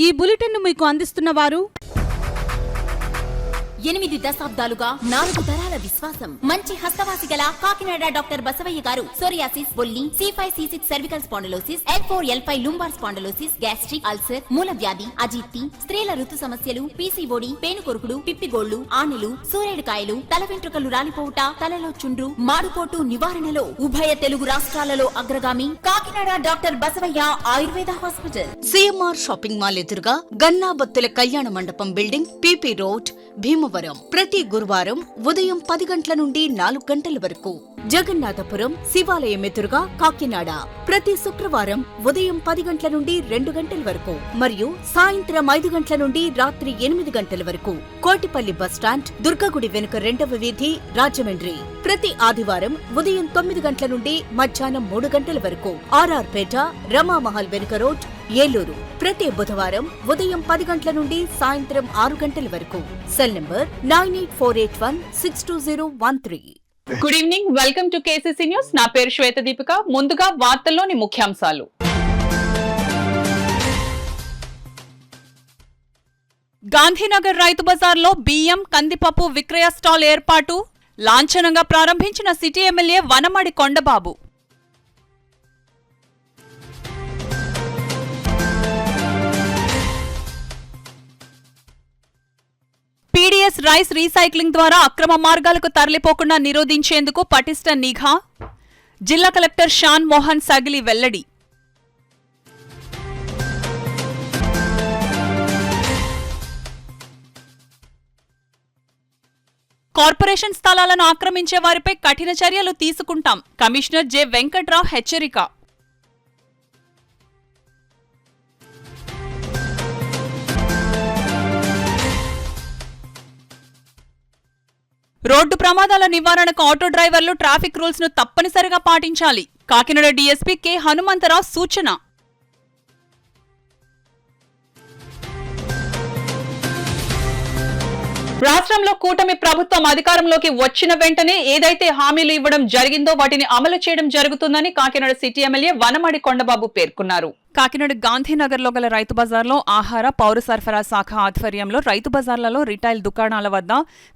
ఈ బులెటిన్ మీకు అందిస్తున్న వారు 8 దశాబ్దాలుగా 4 తరాల విశ్వాసం. మంచి హస్తవాసి గల కాకినాడ డాక్టర్ బసవయ్య గారు సోరియాసిస్, బొల్లి, C5, C6 cervical spondylosis, L4, L5 lumbar spondylosis, gastric ulcer, మూల వ్యాధి, అజీర్తి, స్త్రీల ఋతు సమస్యలు, PCOD, పేనుకొరుకుడు, పిప్పిగోళ్లు, ఆనెలు, సూరేడుకాయలు, తల వెంట్రుకలు రాలిపోవుట, తలలో చుండ్రు, మాడుకోటు నివారణలో ఉభయ తెలుగు రాష్ట్రాలలో అగ్రగామి Kakinada doctor Basavayya Ayurveda hospital. CMR shopping mall ఎదురుగా గన్నాబత్తుల కళ్యాణ మండపం బిల్డింగ్, PP రోడ్, భీమవరం. ప్రతి గురువారం ఉదయం 10 గంటల నుండి 4 గంటల వరకు. జగన్నాథపురం శివాలయం ఎదురుగా కాకినాడ ప్రతి శుక్రవారం ఉదయం 10 గంటల నుండి 2 గంటల వరకు మరియు సాయంత్రం 5 గంటల నుండి రాత్రి 8 గంటల వరకు. కోటిపల్లి బస్టాండ్, దుర్గగుడి వెనుక 2వ వీధి, రాజమండ్రి ప్రతి ఆదివారం ఉదయం 9 గంటల నుండి మధ్యాహ్నం 3 గంటల వరకు. RR పేట, రమామహల్ వెనుక రోడ్, ఏలూరు ప్రతి బుధవారం ఉదయం 10 గంటల నుండి సాయంత్రం 6 గంటల వరకు. Cell number 9848162013. Good evening, welcome to KCC news. నా పేరు శ్వేత దీపిక. ముందుగా వార్తల్లోని ముఖ్యాంశాలు. గాంధీనగర్ రైతు బజార్లో బియ్యం, కందిపప్పు విక్రయ స్టాల్ ఏర్పాటు లాంఛనంగా ప్రారంభించిన city MLA Vanamadi Kondababu. PDS rice recycling ద్వారా అక్రమ మార్గాలకు తరలిపోకుండా నిరోధించేందుకు పటిష్ట నిఘా. జిల్లా కలెక్టర్ షాన్ మోహన్ సగిలి వెల్లడి. కార్పొరేషన్ స్థలాలను ఆక్రమించే వారిపై కఠిన చర్యలు తీసుకుంటాం. కమిషనర్ జె వెంకట్రావు హెచ్చరిక. రోడ్డు ప్రమాదాల నివారణకు ఆటో డ్రైవర్లు ట్రాఫిక్ రూల్స్ ను తప్పనిసరిగా పాటించాలి. కాకినాడ DSP కె హనుమంతరావు సూచన. రాష్ట్రంలో కూటమి ప్రభుత్వం అధికారంలోకి వచ్చిన వెంటనే ఏదైతే హామీలు ఇవ్వడం జరిగిందో వాటిని అమలు చేయడం జరుగుతుందని కాకినాడ సిటీ ఎమ్మెల్యే వనమడి కొండబాబు పేర్కొన్నారు. కాకినాడ గాంధీనగర్లో గల రైతు బజార్లో ఆహార, పౌర సరఫరా శాఖ ఆధ్వర్యంలో రైతు బజార్లలో రిటైల్ దుకాణాల వద్ద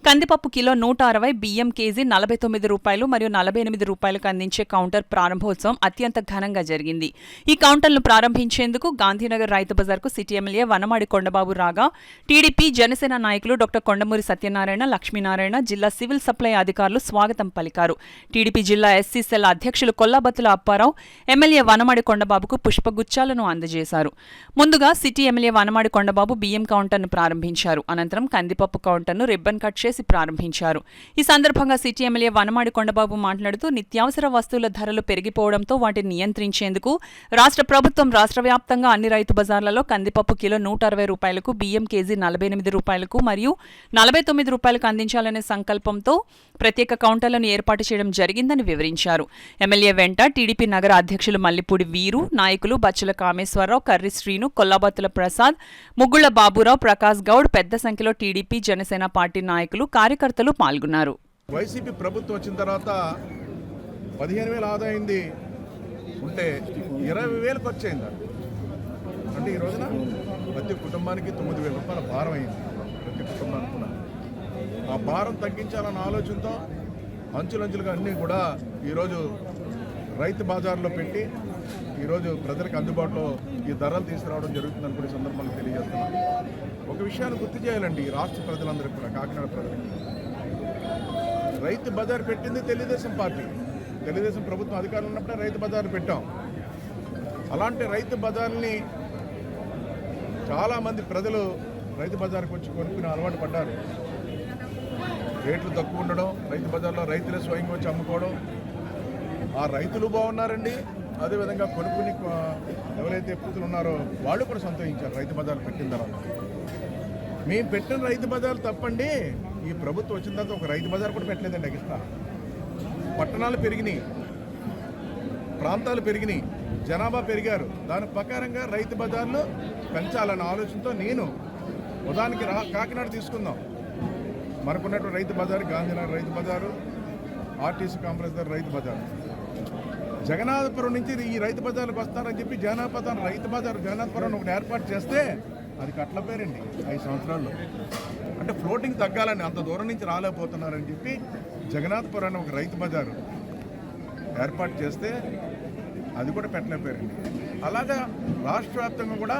కందిపప్పు కిలో 160, బియ్యం కేజీ 49 రూపాయలు మరియు 48 రూపాయలకు అందించే కౌంటర్ ప్రారంభోత్సవం అత్యంత ఘనంగా జరిగింది. ఈ కౌంటర్ను ప్రారంభించేందుకు గాంధీనగర్ రైతు బజార్కు సిటీ ఎమ్మెల్యే వనమడి కొండబాబు రాగా టీడీపీ, జనసేన నాయకులు డాక్టర్ కొండమూరి సత్యనారాయణ, లక్ష్మీనారాయణ, జిల్లా సివిల్ సప్లై అధికారులు స్వాగతం పలికారు. టీడీపీ జిల్లా SC సెల్ అధ్యక్షులు కొల్లాబత్తుల అప్పారావు ఎమ్మెల్యే వనమడి కొండబాబుకు పుష్పగుచ్చాలను అందజేశారు. ముందుగా సిటీ ఎమ్మెల్యే వనమడి కొండబాబు బియ్యం కౌంటర్ను ప్రారంభించారు. అనంతరం కందిపప్పు కౌంటర్ను రిబ్బన్ కట్ చేసి ప్రారంభించారు. ఈ సందర్భంగా సిటీ ఎమ్మెల్యే వనమడి కొండబాబు మాట్లాడుతూ నిత్యావసర వస్తువుల ధరలు పెరిగిపోవడంతో వాటిని నియంత్రించేందుకు రాష్ట్ర ప్రభుత్వం రాష్ట్ర వ్యాప్తంగా అన్ని రైతు బజార్లలో కందిపప్పు కిలో 160 రూపాయలకు, బియ్యం కేజీ 48 రూపాయలకు మరియు 49 రూపాయలకు అందించాలనే సంకల్పంతో ప్రత్యేక కౌంటర్లను ఏర్పాటు చేయడం జరిగిందని వివరించారు. ఎమ్మెల్యే వెంట టీడీపీ నగర అధ్యక్షులు మల్లిపూడి వీరు, నాయకులు బచ్చల కామేశ్వరరావు, కర్రి శ్రీను, కొల్లాబత్తుల ప్రసాద్, ముగ్గుళ్ల బాబురావు, ప్రకాశ్ గౌడ్, పెద్ద సంఖ్యలో టీడీపీ, జనసేన పార్టీ నాయకులు, కార్యకర్తలు పాల్గొన్నారు. వైసీపీ ప్రభుత్వం వచ్చిన తర్వాత 15,000 ఆదాయింది ఉంటే 20,000 ఖర్చు అయింది. అంటే ఈ రోజున ప్రతి కుటుంబానికి 9,000 రూపాయల భారం అయింది. ప్రతి కుటుంబానికి కూడా ఆ భారం తగ్గించాలన్న ఆలోచనతో అంచులంచులుగా అన్నీ కూడా ఈరోజు రైతు బజార్లో పెట్టి ఈరోజు ప్రజలకు అందుబాటులో ఈ ధరలు తీసుకురావడం జరుగుతుందని కూడా సందర్భంలో తెలియజేస్తున్నాను. ఒక విషయాన్ని గుర్తు చేయాలండి ఈ రాష్ట్ర ప్రజలందరికీ కూడా, కాకినాడ ప్రజలకి. రైతు బజార్ పెట్టింది తెలుగుదేశం పార్టీ, తెలుగుదేశం ప్రభుత్వం అధికారులు ఉన్నప్పుడే రైతు బజార్ పెట్టాం. అలాంటి రైతు బజార్ని చాలామంది ప్రజలు రైతు బజార్కి వచ్చి కొనుక్కుని అలవాటు పడ్డారు. రేట్లు తక్కువ ఉండడం, రైతు బజార్లో రైతులే స్వయంగా వచ్చి అమ్ముకోవడం, ఆ రైతులు బాగున్నారండి. అదేవిధంగా కొనుక్కుని ఎవరైతే పూతులు ఉన్నారో వాళ్ళు కూడా సంతోషించారు రైతు బజార్లు పెట్టిన తర్వాత. మేము పెట్టిన రైతు బజార్లు తప్పండి, ఈ ప్రభుత్వం వచ్చిన తర్వాత ఒక రైతు బజార్ కూడా పెట్టలేదండి. ఎగిస్తా పట్టణాలు పెరిగినాయి, ప్రాంతాలు పెరిగినాయి, జనాభా పెరిగారు. దాని ప్రకారంగా రైతు బజార్లు పెంచాలన్న ఆలోచనతో నేను ఉదాహరణకి కాకినాడ తీసుకుందాం. మనకున్నటువంటి రైతు బజారు గాంధీనగర్ రైతు బజారు, ఆర్టీసీ కాంప్లెక్స్ దగ్గర రైతు బజారు. జగన్నాథపురం నుంచి ఈ రైతు బజార్లకు వస్తారని చెప్పి జగన్నాథపురం రైతు బజారు జగన్నాథపురం ఒకటి ఏర్పాటు చేస్తే అది కట్ల పేరండి 5 సంవత్సరాల్లో. అంటే ఫ్లోటింగ్ తగ్గాలని అంత దూరం నుంచి రాలేకపోతున్నారని చెప్పి జగన్నాథపురం ఒక రైతు బజారు ఏర్పాటు చేస్తే అది కూడా పెట్టలేకపోయారండి. అలాగా రాష్ట్ర వ్యాప్తంగా కూడా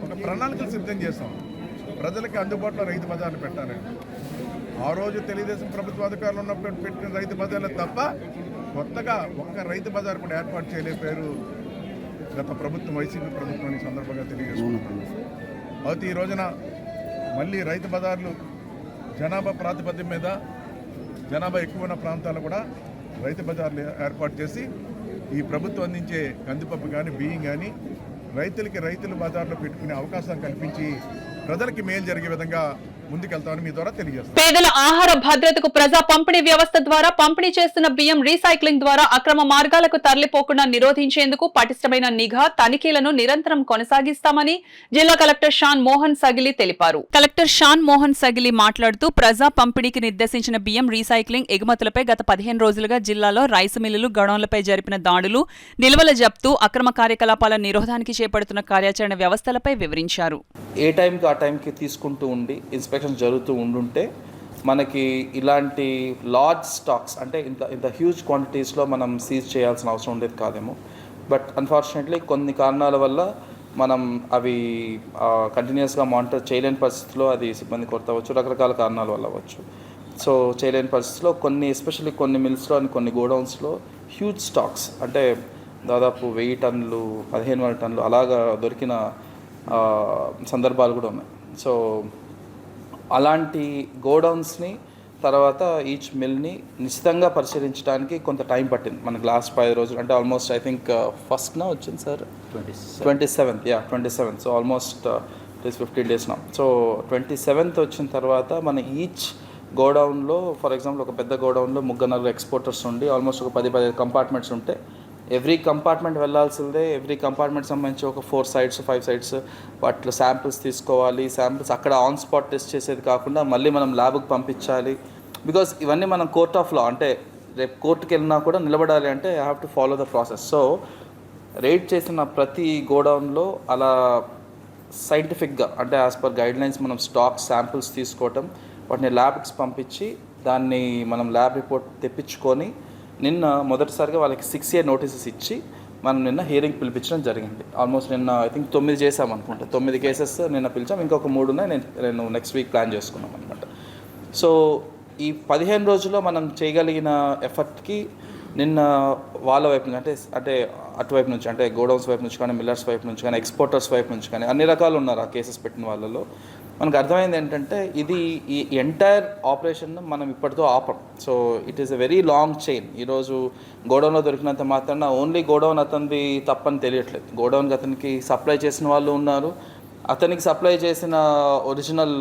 ఒక ప్రణాళికలు సిద్ధం చేస్తాం, ప్రజలకి అందుబాటులో రైతు బజార్లు పెట్టాలని. ఆ రోజు తెలుగుదేశం ప్రభుత్వ అధికారులు ఉన్నప్పుడు పెట్టిన రైతు బజార్లు తప్ప కొత్తగా ఒక్క రైతు బజార్ కూడా ఏర్పాటు చేయలేకపోయారు గత ప్రభుత్వం, వైసీపీ ప్రభుత్వం. ఈ సందర్భంగా తెలియజేసుకుంటున్నాను. అయితే ఈ రోజున మళ్ళీ రైతు బజార్లు జనాభా ప్రాతిపద్యం మీద జనాభా ఎక్కువ ఉన్న ప్రాంతాలు కూడా రైతు బజార్లు ఏర్పాటు చేసి ఈ ప్రభుత్వం అందించే కందిపప్పు కానీ బియ్యం కానీ రైతుల బజార్లో పెట్టుకునే అవకాశం కల్పించి ప్రజలకి మేలు జరిగే విధంగా ముందుకెళ్తామని మీ ద్వారా తెలియజేస్తాం. పేదల ఆహార భద్రతకు ప్రజా పంపిణీ వ్యవస్థ ద్వారా పంపిణీ చేస్తున్న బియ్యం రీసైక్లింగ్ ద్వారా అక్రమ మార్గాలకు తరలిపోకుండా నిరోధించేందుకు పటిష్టమైన నిఘా తనిఖీలను నిరంతరం కొనసాగిస్తామని జిల్లా కలెక్టర్ షాన్ మోహన్ సగిలి తెలిపారు. కలెక్టర్ షాన్ మోహన్ సగిలి మాట్లాడుతూ ప్రజా పంపిణీకి నిర్దేశించిన బియ్యం రీసైక్లింగ్ ఎగుమతులపై గత 15 రోజులుగా జిల్లాలో రైసు మిల్లులు గొడౌన్లపై జరిపిన దాడులు, నిల్వల జప్తు, అక్రమ కార్యకలాపాల నిరోధానికి చేపడుతున్న కార్యాచరణ వ్యవస్థలపై వివరించారు. ఏ టైంకి ఆ టైంకి తీసుకుంటూ ఉండి ఇన్స్పెక్షన్ జరుగుతూ ఉండుంటే మనకి ఇలాంటి లార్జ్ స్టాక్స్ అంటే ఇంత హ్యూజ్ క్వాంటిటీస్లో మనం సీజ్ చేయాల్సిన అవసరం ఉండేది కాదేమో. బట్ అన్ఫార్చునేట్లీ కొన్ని కారణాల వల్ల మనం అవి కంటిన్యూస్గా మానిటర్ చేయలేని పరిస్థితిలో, అది సిబ్బంది కొరత అవ్వచ్చు, రకరకాల కారణాల వల్ల అవ్వచ్చు. సో చేయలేని పరిస్థితిలో ఎస్పెషల్లీ కొన్ని మిల్స్లో అండ్ కొన్ని గోడౌన్స్లో హ్యూజ్ స్టాక్స్ అంటే దాదాపు 1000 టన్నులు 1500 టన్నులు అలాగా దొరికిన సందర్భాలు కూడా ఉన్నాయి. సో అలాంటి గోడౌన్స్ని తర్వాత ఈచ్ మిల్ని నిశ్చితంగా పరిశీలించడానికి కొంత టైం పట్టింది మనకు. లాస్ట్ 5 రోజులు అంటే ఆల్మోస్ట్ ఐ థింక్ ఫస్ట్న వచ్చింది sir 27th. So almost it is 15 days నా. సో 27th వచ్చిన తర్వాత మన ఈచ్ గోడౌన్లో ఫర్ ఎగ్జాంపుల్ ఒక పెద్ద గోడౌన్లో 3-4 ఎక్స్పోర్టర్స్ ఉండి ఆల్మోస్ట్ ఒక 10-15 కంపార్ట్మెంట్స్ ఉంటే ఎవ్రీ కంపార్ట్మెంట్ వెళ్ళాల్సిందే. ఎవ్రీ కంపార్ట్మెంట్ సంబంధించి ఒక 4 sites 5 sites వాటిలో శాంపిల్స్ తీసుకోవాలి. శాంపిల్స్ అక్కడ ఆన్ స్పాట్ టెస్ట్ చేసేది కాకుండా మళ్ళీ మనం ల్యాబ్కి పంపించాలి. బికాజ్ ఇవన్నీ మనం కోర్ట్ ఆఫ్ లా అంటే రేపు కోర్టుకి వెళ్ళినా కూడా నిలబడాలి అంటే I have to follow the process. So raid చేసిన ప్రతి గోడౌన్లో అలా సైంటిఫిక్గా అంటే యాజ్ పర్ గైడ్లైన్స్ మనం స్టాక్ శాంపిల్స్ తీసుకోవటం, వాటిని ల్యాబ్కి పంపించి దాన్ని మనం ల్యాబ్ రిపోర్ట్ తెప్పించుకొని నిన్న మొదటిసారిగా వాళ్ళకి 6 year నోటీసెస్ ఇచ్చి మనం నిన్న హియరింగ్ పిలిపించడం జరిగింది. ఆల్మోస్ట్ నిన్న ఐ థింక్ 9 చేసాం అనుకుంటా. 9 కేసెస్ నిన్న పిలిచాం, ఇంకొక 3 ఉన్నాయి. నేను నెక్స్ట్ వీక్ ప్లాన్ చేసుకున్నాం అనమాట. సో ఈ 15 రోజుల్లో మనం చేయగలిగిన ఎఫర్ట్కి నిన్న వాళ్ళ వైపు నుంచి అంటే అటువైపు నుంచి అంటే గోడౌన్స్ వైపు నుంచి కానీ, మిల్లర్స్ వైపు నుంచి కానీ, ఎక్స్పోర్టర్స్ వైపు నుంచి కానీ అన్ని రకాలు ఉన్నారు ఆ కేసెస్ పెట్టిన వాళ్ళలో. మనకు అర్థమైంది ఏంటంటే ఈ ఎంటైర్ ఆపరేషన్ మనం ఇప్పటితో ఆపం. So it is a very long chain. ఈరోజు గోడౌన్లో దొరికినంత మాత్రాన ఓన్లీ గోడౌన్ అతనిది తప్పని తెలియట్లేదు. గోడౌన్కి అతనికి సప్లై చేసిన వాళ్ళు ఉన్నారు, అతనికి సప్లై చేసిన ఒరిజినల్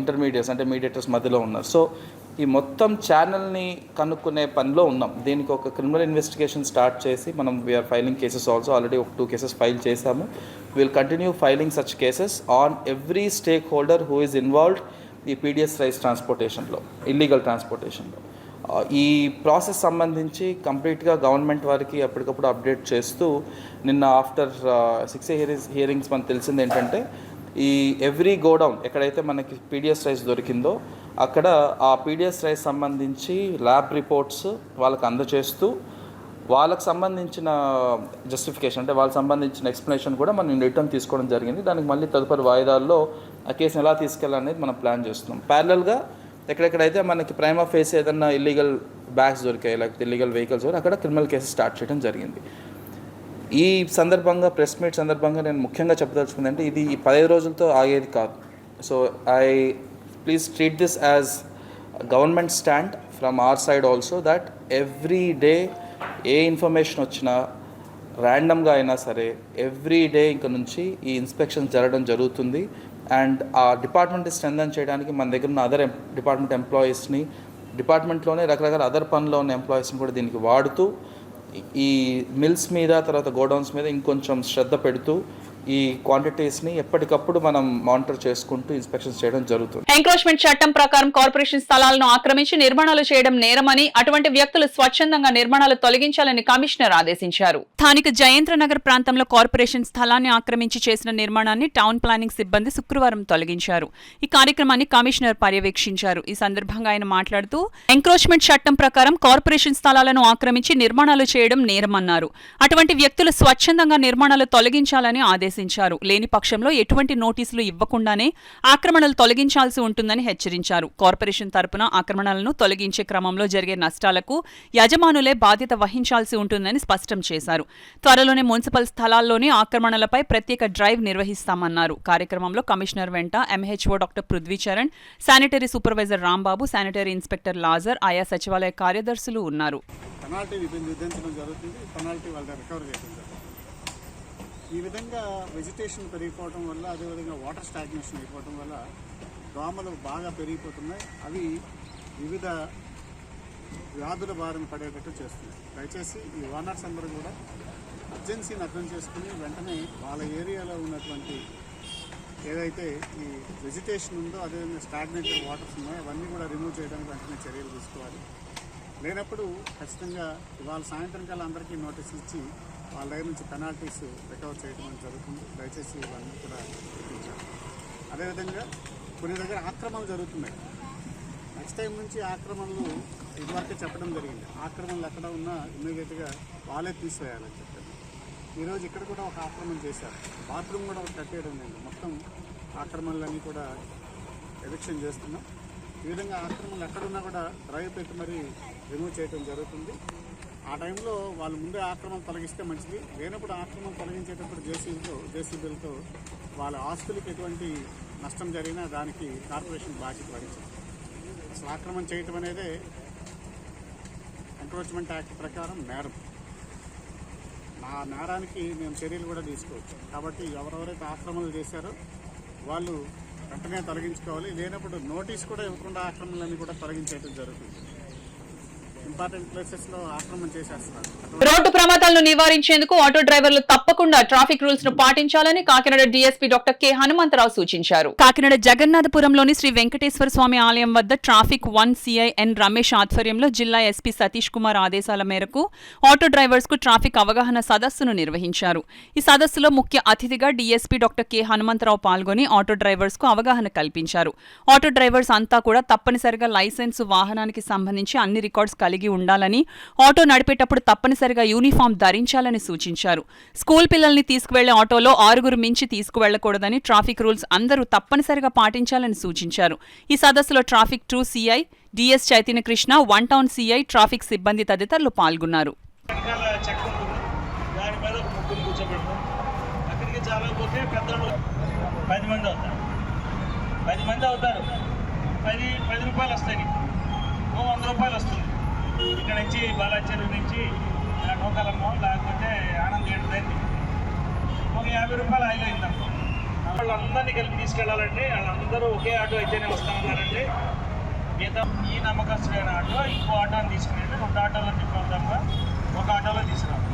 ఇంటర్మీడియట్స్ అంటే మీడియేటర్స్ మధ్యలో ఉన్నారు. సో ఈ మొత్తం ఛానల్ని కనుక్కునే పనిలో ఉన్నాం. దీనికి ఒక క్రిమినల్ ఇన్వెస్టిగేషన్ స్టార్ట్ చేసి మనం we're filing cases also. Already ఒక 2 cases ఫైల్ చేశాము. Will continue filing such cases on every stakeholder who is involved ఈ పీడిఎస్ రైస్ ట్రాన్స్పోర్టేషన్లో, ఇల్లీగల్ ట్రాన్స్పోర్టేషన్లో. ఈ ప్రాసెస్ సంబంధించి కంప్లీట్గా గవర్నమెంట్ వారికి ఎప్పటికప్పుడు అప్డేట్ చేస్తూ నిన్న ఆఫ్టర్ 6 హియరింగ్స్ మనకు తెలిసింది ఏంటంటే ఈ ఎవ్రీ గోడౌన్ ఎక్కడైతే మనకి పీడిఎస్ రైస్ దొరికిందో అక్కడ ఆ పీడిఎస్ రైస్ సంబంధించి ల్యాబ్ రిపోర్ట్స్ వాళ్ళకి అందజేస్తూ వాళ్ళకి సంబంధించిన జస్టిఫికేషన్ అంటే వాళ్ళకి సంబంధించిన ఎక్స్ప్లెనేషన్ కూడా మనం రిటర్న్ తీసుకోవడం జరిగింది. దానికి మళ్ళీ తదుపరి వాయిదాల్లో ఆ కేసుని ఎలా తీసుకెళ్ళాలనేది మనం ప్లాన్ చేస్తున్నాం. ప్యారలల్గా ఎక్కడెక్కడైతే మనకి ప్రైమా ఫేస్ ఏదన్నా ఇల్లీగల్ బ్యాగ్స్ దొరికాయి లేకపోతే ఇల్లీగల్ వెహికల్స్ అక్కడ క్రిమినల్ కేసెస్ స్టార్ట్ చేయడం జరిగింది. ఈ సందర్భంగా ప్రెస్ మీట్ సందర్భంగా నేను ముఖ్యంగా చెప్పదలుచుకుందంటే ఇది 15 రోజులతో ఆగేది కాదు. So please treat this as government stand from our side also that every day A information వచ్చినా ర్యాండమ్గా అయినా సరే ఎవ్రీ డే ఇంక నుంచి ఈ ఇన్స్పెక్షన్ జరగడం జరుగుతుంది. అండ్ ఆ డిపార్ట్మెంట్ స్ట్రెంథన్ చేయడానికి మన దగ్గర ఉన్న అదర్ డిపార్ట్మెంట్ ఎంప్లాయీస్ని, డిపార్ట్మెంట్లోనే రకరకాల అదర్ పనిలో ఉన్న ఎంప్లాయీస్ని కూడా దీనికి వాడుతూ ఈ మిల్స్ మీద తర్వాత గోడౌన్స్ మీద ఇంకొంచెం శ్రద్ధ పెడుతూ ఈ క్వాంటిటీస్ని ఎప్పటికప్పుడు మనం మానిటర్ చేసుకుంటూ ఇన్స్పెక్షన్స్ చేయడం జరుగుతుంది. ఎంక్రోచ్మెంట్ చట్టం ప్రకారం కార్పొరేషన్ స్థలాలను ఆక్రమించి నిర్మాణాలు చేయడం నేరమని, అటువంటి వ్యక్తులు స్వచ్ఛందంగా నిర్మాణాలు తొలగించాలని కమిషనర్ ఆదేశించారు. స్థానిక జయేంద్రనగర్ ప్రాంతంలో కార్పొరేషన్ స్థలాన్ని ఆక్రమించి చేసిన నిర్మాణాన్ని టౌన్ ప్లానింగ్ సిబ్బంది శుక్రవారం తొలగించారు. ఈ కార్యక్రమాన్ని కమిషనర్ పర్యవేక్షించారు. ఈ సందర్భంగా ఆయన మాట్లాడుతూ, ఎంక్రోచ్మెంట్ చట్టం ప్రకారం కార్పొరేషన్ స్థలాలను ఆక్రమించి నిర్మాణాలు చేయడం నేరమన్నారు. అటువంటి వ్యక్తులు స్వచ్ఛందంగా నిర్మాణాలు తొలగించాలని ఆదేశించారు. లేని పక్షంలో ఎటువంటి నోటీసులు ఇవ్వకుండానే ఆక్రమణలు తొలగించాల్సి ఉంటుందని హెచ్చరించారు. కార్పొరేషన్ తరపున ఆక్రమణలను తొలగించే క్రమంలో జరిగే నష్టాలకు యజమానులే బాధ్యత వహించాల్సి ఉంటుందని స్పష్టం చేశారు. త్వరలోనే మున్సిపల్ స్థలాల్లోని ఆక్రమణలపై ప్రత్యేక డ్రైవ్ నిర్వహిస్తామన్నారు. కార్యక్రమంలో కమిషనర్ వెంట MHO doctor Prithvi Charan, sanitary supervisor Rambabu, sanitary inspector Lazar, ఆయా సచివాలయ కార్యదర్శులు ఉన్నారు. ఈ విధంగా వెజిటేషన్ పెరిగిపోవడం వల్ల, అదేవిధంగా వాటర్ స్టాగ్నేషన్ అయిపోవడం వల్ల దోమలు బాగా పెరిగిపోతున్నాయి. అవి వివిధ వ్యాధుల బారిన పడేటట్టు చేస్తున్నాయి. దయచేసి ఈ ఓనర్స్ అందరూ కూడా అర్జెన్సీని అర్థం చేసుకుని వెంటనే వాళ్ళ ఏరియాలో ఉన్నటువంటి ఏదైతే ఈ వెజిటేషన్ ఉందో, అదేవిధంగా స్టాగ్నేటెడ్ వాటర్స్ ఉన్నాయో అవన్నీ కూడా రిమూవ్ చేయడానికి వెంటనే చర్యలు తీసుకోవాలి. లేనప్పుడు ఖచ్చితంగా ఇవాళ సాయంత్రం కల్లా అందరికీ నోటీసులు ఇచ్చి వాళ్ళ దగ్గర నుంచి పెనాల్టీస్ రికవర్ చేయడం జరుగుతుంది. దయచేసి ఇవన్నీ కూడా గుర్తించాలి. అదేవిధంగా కొన్ని దగ్గర ఆక్రమణలు జరుగుతున్నాయి. నెక్స్ట్ టైం నుంచి ఆక్రమణలు ఇదివరకే చెప్పడం జరిగింది. ఆక్రమణలు ఎక్కడ ఉన్నా ఇమ్మీడియట్గా వాళ్ళే తీసివేయాలని చెప్పారు. ఈరోజు ఇక్కడ కూడా ఒక ఆక్రమణ చేశారు. బాత్రూమ్ కూడా ఒక కట్టేయడం లేదు. మొత్తం ఆక్రమణలన్నీ కూడా ఎవిక్షన్ చేస్తున్నాం. ఈ విధంగా ఆక్రమణలు ఎక్కడున్నా కూడా డ్రైవ్ పెట్టి మరీ రిమూవ్ చేయడం జరుగుతుంది. ఆ టైంలో వాళ్ళు ముందే ఆక్రమణ తొలగిస్తే మంచిది. లేనప్పుడు ఆక్రమణ తొలగించేటప్పుడు జేసీబీలతో వాళ్ళ ఆస్తులకు ఎటువంటి నష్టం జరిగినా దానికి కార్పొరేషన్ బాధ్యత వహించింది. అసలు ఆక్రమణ చేయటం అనేది ఎంక్రోచ్మెంట్ యాక్ట్ ప్రకారం నేరం. ఆ నేరానికి మేము చర్యలు కూడా తీసుకోవచ్చు. కాబట్టి ఎవరెవరైతే ఆక్రమణలు చేశారో వాళ్ళు వెంటనే తొలగించుకోవాలి. లేనప్పుడు నోటీస్ కూడా ఇవ్వకుండా ఆక్రమణలన్నీ కూడా తొలగించేయడం జరుగుతుంది. ఇంపార్టెంట్ ప్లేసెస్ లో ఆక్రమణ చేసేస్తున్నారు. రోడ్డు ప్రమాదాలను నివారించేందుకు ఆటో డ్రైవర్లు తప్పకుండా ట్రాఫిక్ రూల్స్ ను పాటించాలని Kakinada DSP doctor K Hanumantharao సూచించారు. కాకినాడ జగన్నాథపురంలోని శ్రీ వెంకటేశ్వర స్వామి ఆలయం వద్ద ట్రాఫిక్ 1 సిఐ ఎన్ రమేష్ ఆధ్వర్యంలో జిల్లా ఎస్పీ సతీష్ కుమార్ ఆదేశాల మేరకు ఆటో డ్రైవర్స్ కు ట్రాఫిక్ అవగాహన సదస్సును నిర్వహించారు. ఈ సదస్సులో ముఖ్య అతిథిగా డీఎస్పీ డాక్టర్ కె హనుమంతరావు పాల్గొని ఆటో డ్రైవర్స్ కు అవగాహన కల్పించారు. ఆటో డ్రైవర్స్ అంతా కూడా తప్పనిసరిగా లైసెన్సు, వాహనానికి సంబంధించి అన్ని రికార్డ్స్ కలిగి ఉండాలని, ఆటో నడిపేటప్పుడు తప్పనిసరిగా యూనిఫామ్ ధరించాలని సూచించారు. స్కూల్ పిల్లల్ని తీసుకువెళ్లే ఆటోలో 6 మించి తీసుకువెళ్లకూడదని, ట్రాఫిక్ రూల్స్ అందరూ తప్పనిసరిగా పాటించాలని సూచించారు. ఈ సదస్సులో traffic 2 CI DS Chaitanya Krishna, 1 town CI, traffic సిబ్బంది తదితరులు పాల్గొన్నారు. ఇక్కడ నుంచి బాలాచెరువు నుంచి నూకలమ్మ లేకపోతే ఆనంద్ గేట్ దాన్ని ఒక 50 రూపాయలు ఆయిల్ అయిందనుకో. వాళ్ళందరినీ కలిపి తీసుకెళ్ళాలంటే వాళ్ళందరూ ఒకే ఆటో అయితేనే వస్తామన్నారంటే మిగతా ఈ నమ్మకస్తులైన ఆటో ఇంకో ఆటోని తీసుకుని 2 ఆటోలో తిప్పడం తప్ప ఒక ఆటోలో తీసుకురావాలి.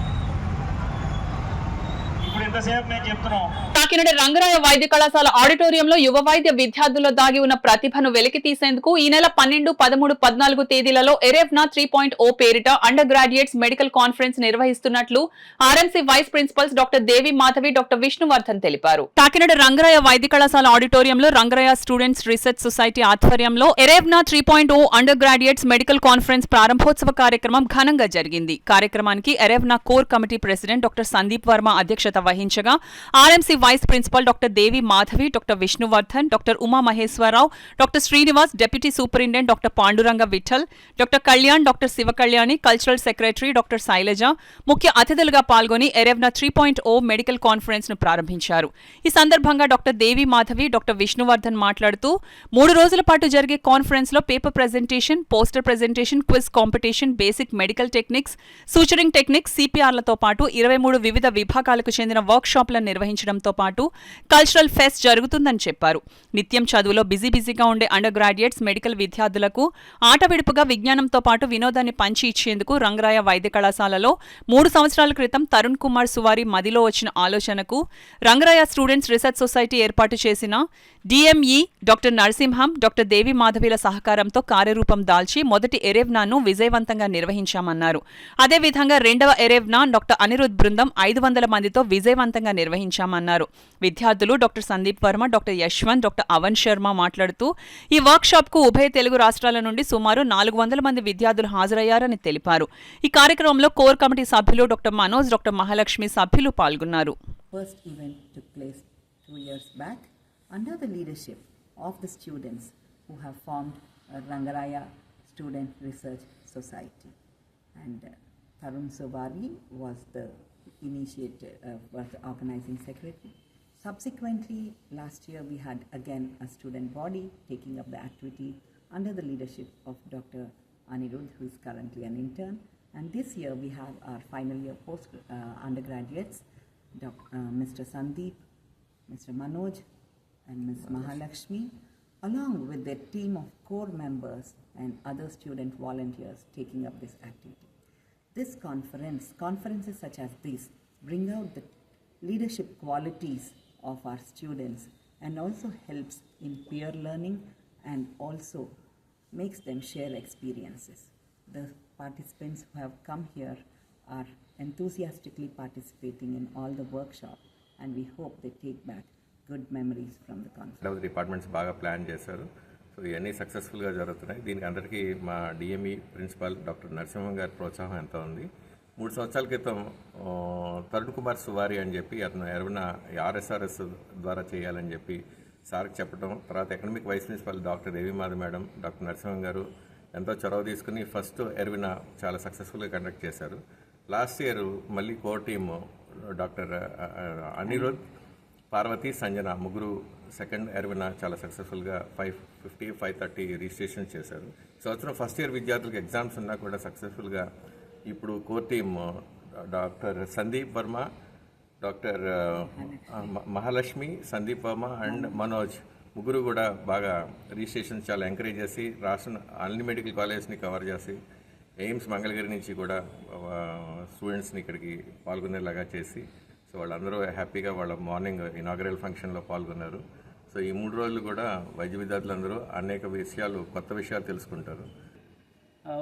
ఇప్పుడు ఇంతసేపు మేము చెప్తున్నాం. కాకినాడ రంగరాయ వైద్య కళాశాల ఆడిటోరియంలో యువ వైద్య విద్యార్థుల్లో దాగి ఉన్న ప్రతిభను వెలికి తీసేందుకు ఈ నెల 12, 13, 14 తేదీలలో ఎరెవ్నా 3.0 పేరిట అండర్ గ్రాడ్యుయేట్స్ మెడికల్ కాన్ఫరెన్స్ నిర్వహిస్తున్నట్లు RMC vice principals doctor Devi Madhavi, doctor Vishnuvardhan తెలిపారు. కాకినాడ రంగరాయ వైద్య కళాశాల ఆడిటోరియంలో రంగరాయ స్టూడెంట్స్ రీసెర్చ్ సొసైటీ ఆధ్వర్యంలో Erevna 3.0 undergraduates medical conference ప్రారంభోత్సవ కార్యక్రమం ఘనంగా జరిగింది. కార్యక్రమానికి Erevna core committee president doctor Sandeep Varma అధ్యక్షత వహించగా RMC vice principal doctor Devi Madhavi, doctor Vishnuvardhan, doctor Uma Maheswararao, doctor Srinivas, deputy superintendent doctor Panduranga Vittal, doctor Kalyan, doctor Siva Kalyani, cultural secretary doctor Sailaja ముఖ్య అతిథులుగా పాల్గొని ఎరెవ్నా 3.0 మెడికల్ కాన్ఫరెన్స్ ను ప్రారంభించారు. ఈ సందర్భంగా డాక్టర్ దేవి మాధవి, డాక్టర్ విష్ణువర్ధన్ మాట్లాడుతూ 3 రోజుల పాటు జరిగే కాన్ఫరెన్స్ లో paper presentation, poster presentation, quiz competition, basic medical techniques, suturing techniques, సిపిఆర్లతో పాటు 23 వివిధ విభాగాలకు చెందిన వర్క్ షాప్లను నిర్వహించడంతో పాటు కల్చరల్ ఫెస్ట్ జరుగుతుందని చెప్పారు. నిత్యం చదువులో బిజీగా ఉండే అండర్ గ్రాడ్యుయేట్స్, మెడికల్ విద్యార్థులకు ఆట విడుపుగా విజ్ఞానంతో పాటు వినోదాన్ని పంచి ఇచ్చేందుకు రంగరాయ వైద్య కళాశాలలో 3 సంవత్సరాల క్రితం తరుణ్ కుమార్ సువారి మదిలో వచ్చిన ఆలోచనకు రంగరాయ స్టూడెంట్స్ రీసెర్చ్ సొసైటీ ఏర్పాటు చేసిన డిఎంఈ, డాక్టర్ నరసింహం, డాక్టర్ దేవి మాధవిల సహకారంతో కార్యరూపం దాల్చి మొదటి ఎరేవ్నాను విజయవంతంగా నిర్వహించామన్నారు. అదేవిధంగా రెండవ ఎరేవ్నా డాక్టర్ అనిరుద్ బృందం 500 మందితో విజయవంతంగా నిర్వహించామన్నారు. విద్యార్థులు doctor Sandeep Varma, doctor Yashwant, doctor Avan Sharma మాట్లాడుతూ ఈ వర్క్ షాప్ కు ఉభయ తెలుగు రాష్ట్రాల నుండి సుమారు 400 మంది విద్యార్థులు హాజరయ్యారని తెలిపారు. ఈ కార్యక్రమంలో కోర్ కమిటీ సభ్యులు డాక్టర్ మనోజ్, డాక్టర్ మహాలక్ష్మి సభ్యులు పాల్గొన్నారు. First event took place 2 years back under the leadership of the students who have formed Rangaraya Student Research Society, and Tarun Suvari was the was the organizing secretary. Subsequently, last year we had again a student body taking up the activity under the leadership of Dr. Anirudh, who is currently an intern, and this year we have our final year post undergraduates, Mr. Sandeep, Mr. Manoj and Ms. Mahalakshmi, along with their team of core members and other student volunteers taking up this activity. This conferences such as these bring out the leadership qualities of our students and also helps in peer learning and also makes them share experiences. The participants who have come here are enthusiastically participating in all the workshops, and we hope they take back good memories from the conference. Departments బాగా plan చేశారు. So ఇవన్నీ సక్సెస్ఫుల్గా జరుగుతున్నాయి. దీనికి అందరికీ మా DME principal doctor Narasimham గారి ప్రోత్సాహం ఎంతో ఉంది. 3 సంవత్సరాల క్రితం తరుణ్ కుమార్ సువారి అని చెప్పి అతను ఎరువున ఆర్ఎస్ఆర్ఎస్ ద్వారా చేయాలని చెప్పి సార్కి చెప్పడం, తర్వాత ఎకనమిక్ వైస్ ప్రిన్సిపాల్ డాక్టర్ దేవి మాధవ్ మేడం, డాక్టర్ నరసింహం గారు ఎంతో చొరవ తీసుకుని ఫస్ట్ ఎరువిన చాలా సక్సెస్ఫుల్గా కండక్ట్ చేశారు. లాస్ట్ ఇయర్ మళ్ళీ core team doctor Anirudh, Parvathi, Sanjana ముగ్గురు సెకండ్ ఎరువిన చాలా సక్సెస్ఫుల్గా 550, 530 రిజిస్ట్రేషన్ చేశారు. సంవత్సరం ఫస్ట్ ఇయర్ విద్యార్థులకు ఎగ్జామ్స్ ఉన్నా కూడా సక్సెస్ఫుల్గా ఇప్పుడు core team doctor Sandeep Varma, doctor Mahalakshmi, Sandeep Varma and Manoj ముగ్గురు కూడా బాగా రిజిస్ట్రేషన్ చాలా ఎంకరేజ్ చేసి రాష్ట్ర అన్ని మెడికల్ కాలేజ్ని కవర్ చేసి ఎయిమ్స్ మంగళగిరి నుంచి కూడా స్టూడెంట్స్ని ఇక్కడికి పాల్గొనేలాగా చేసి సో వాళ్ళందరూ హ్యాపీగా వాళ్ళ మార్నింగ్ ఇనాగరల్ ఫంక్షన్లో పాల్గొన్నారు. సో ఈ 3 రోజులు కూడా వైద్య విద్యార్థులందరూ అనేక విషయాలు, కొత్త విషయాలు తెలుసుకుంటారు.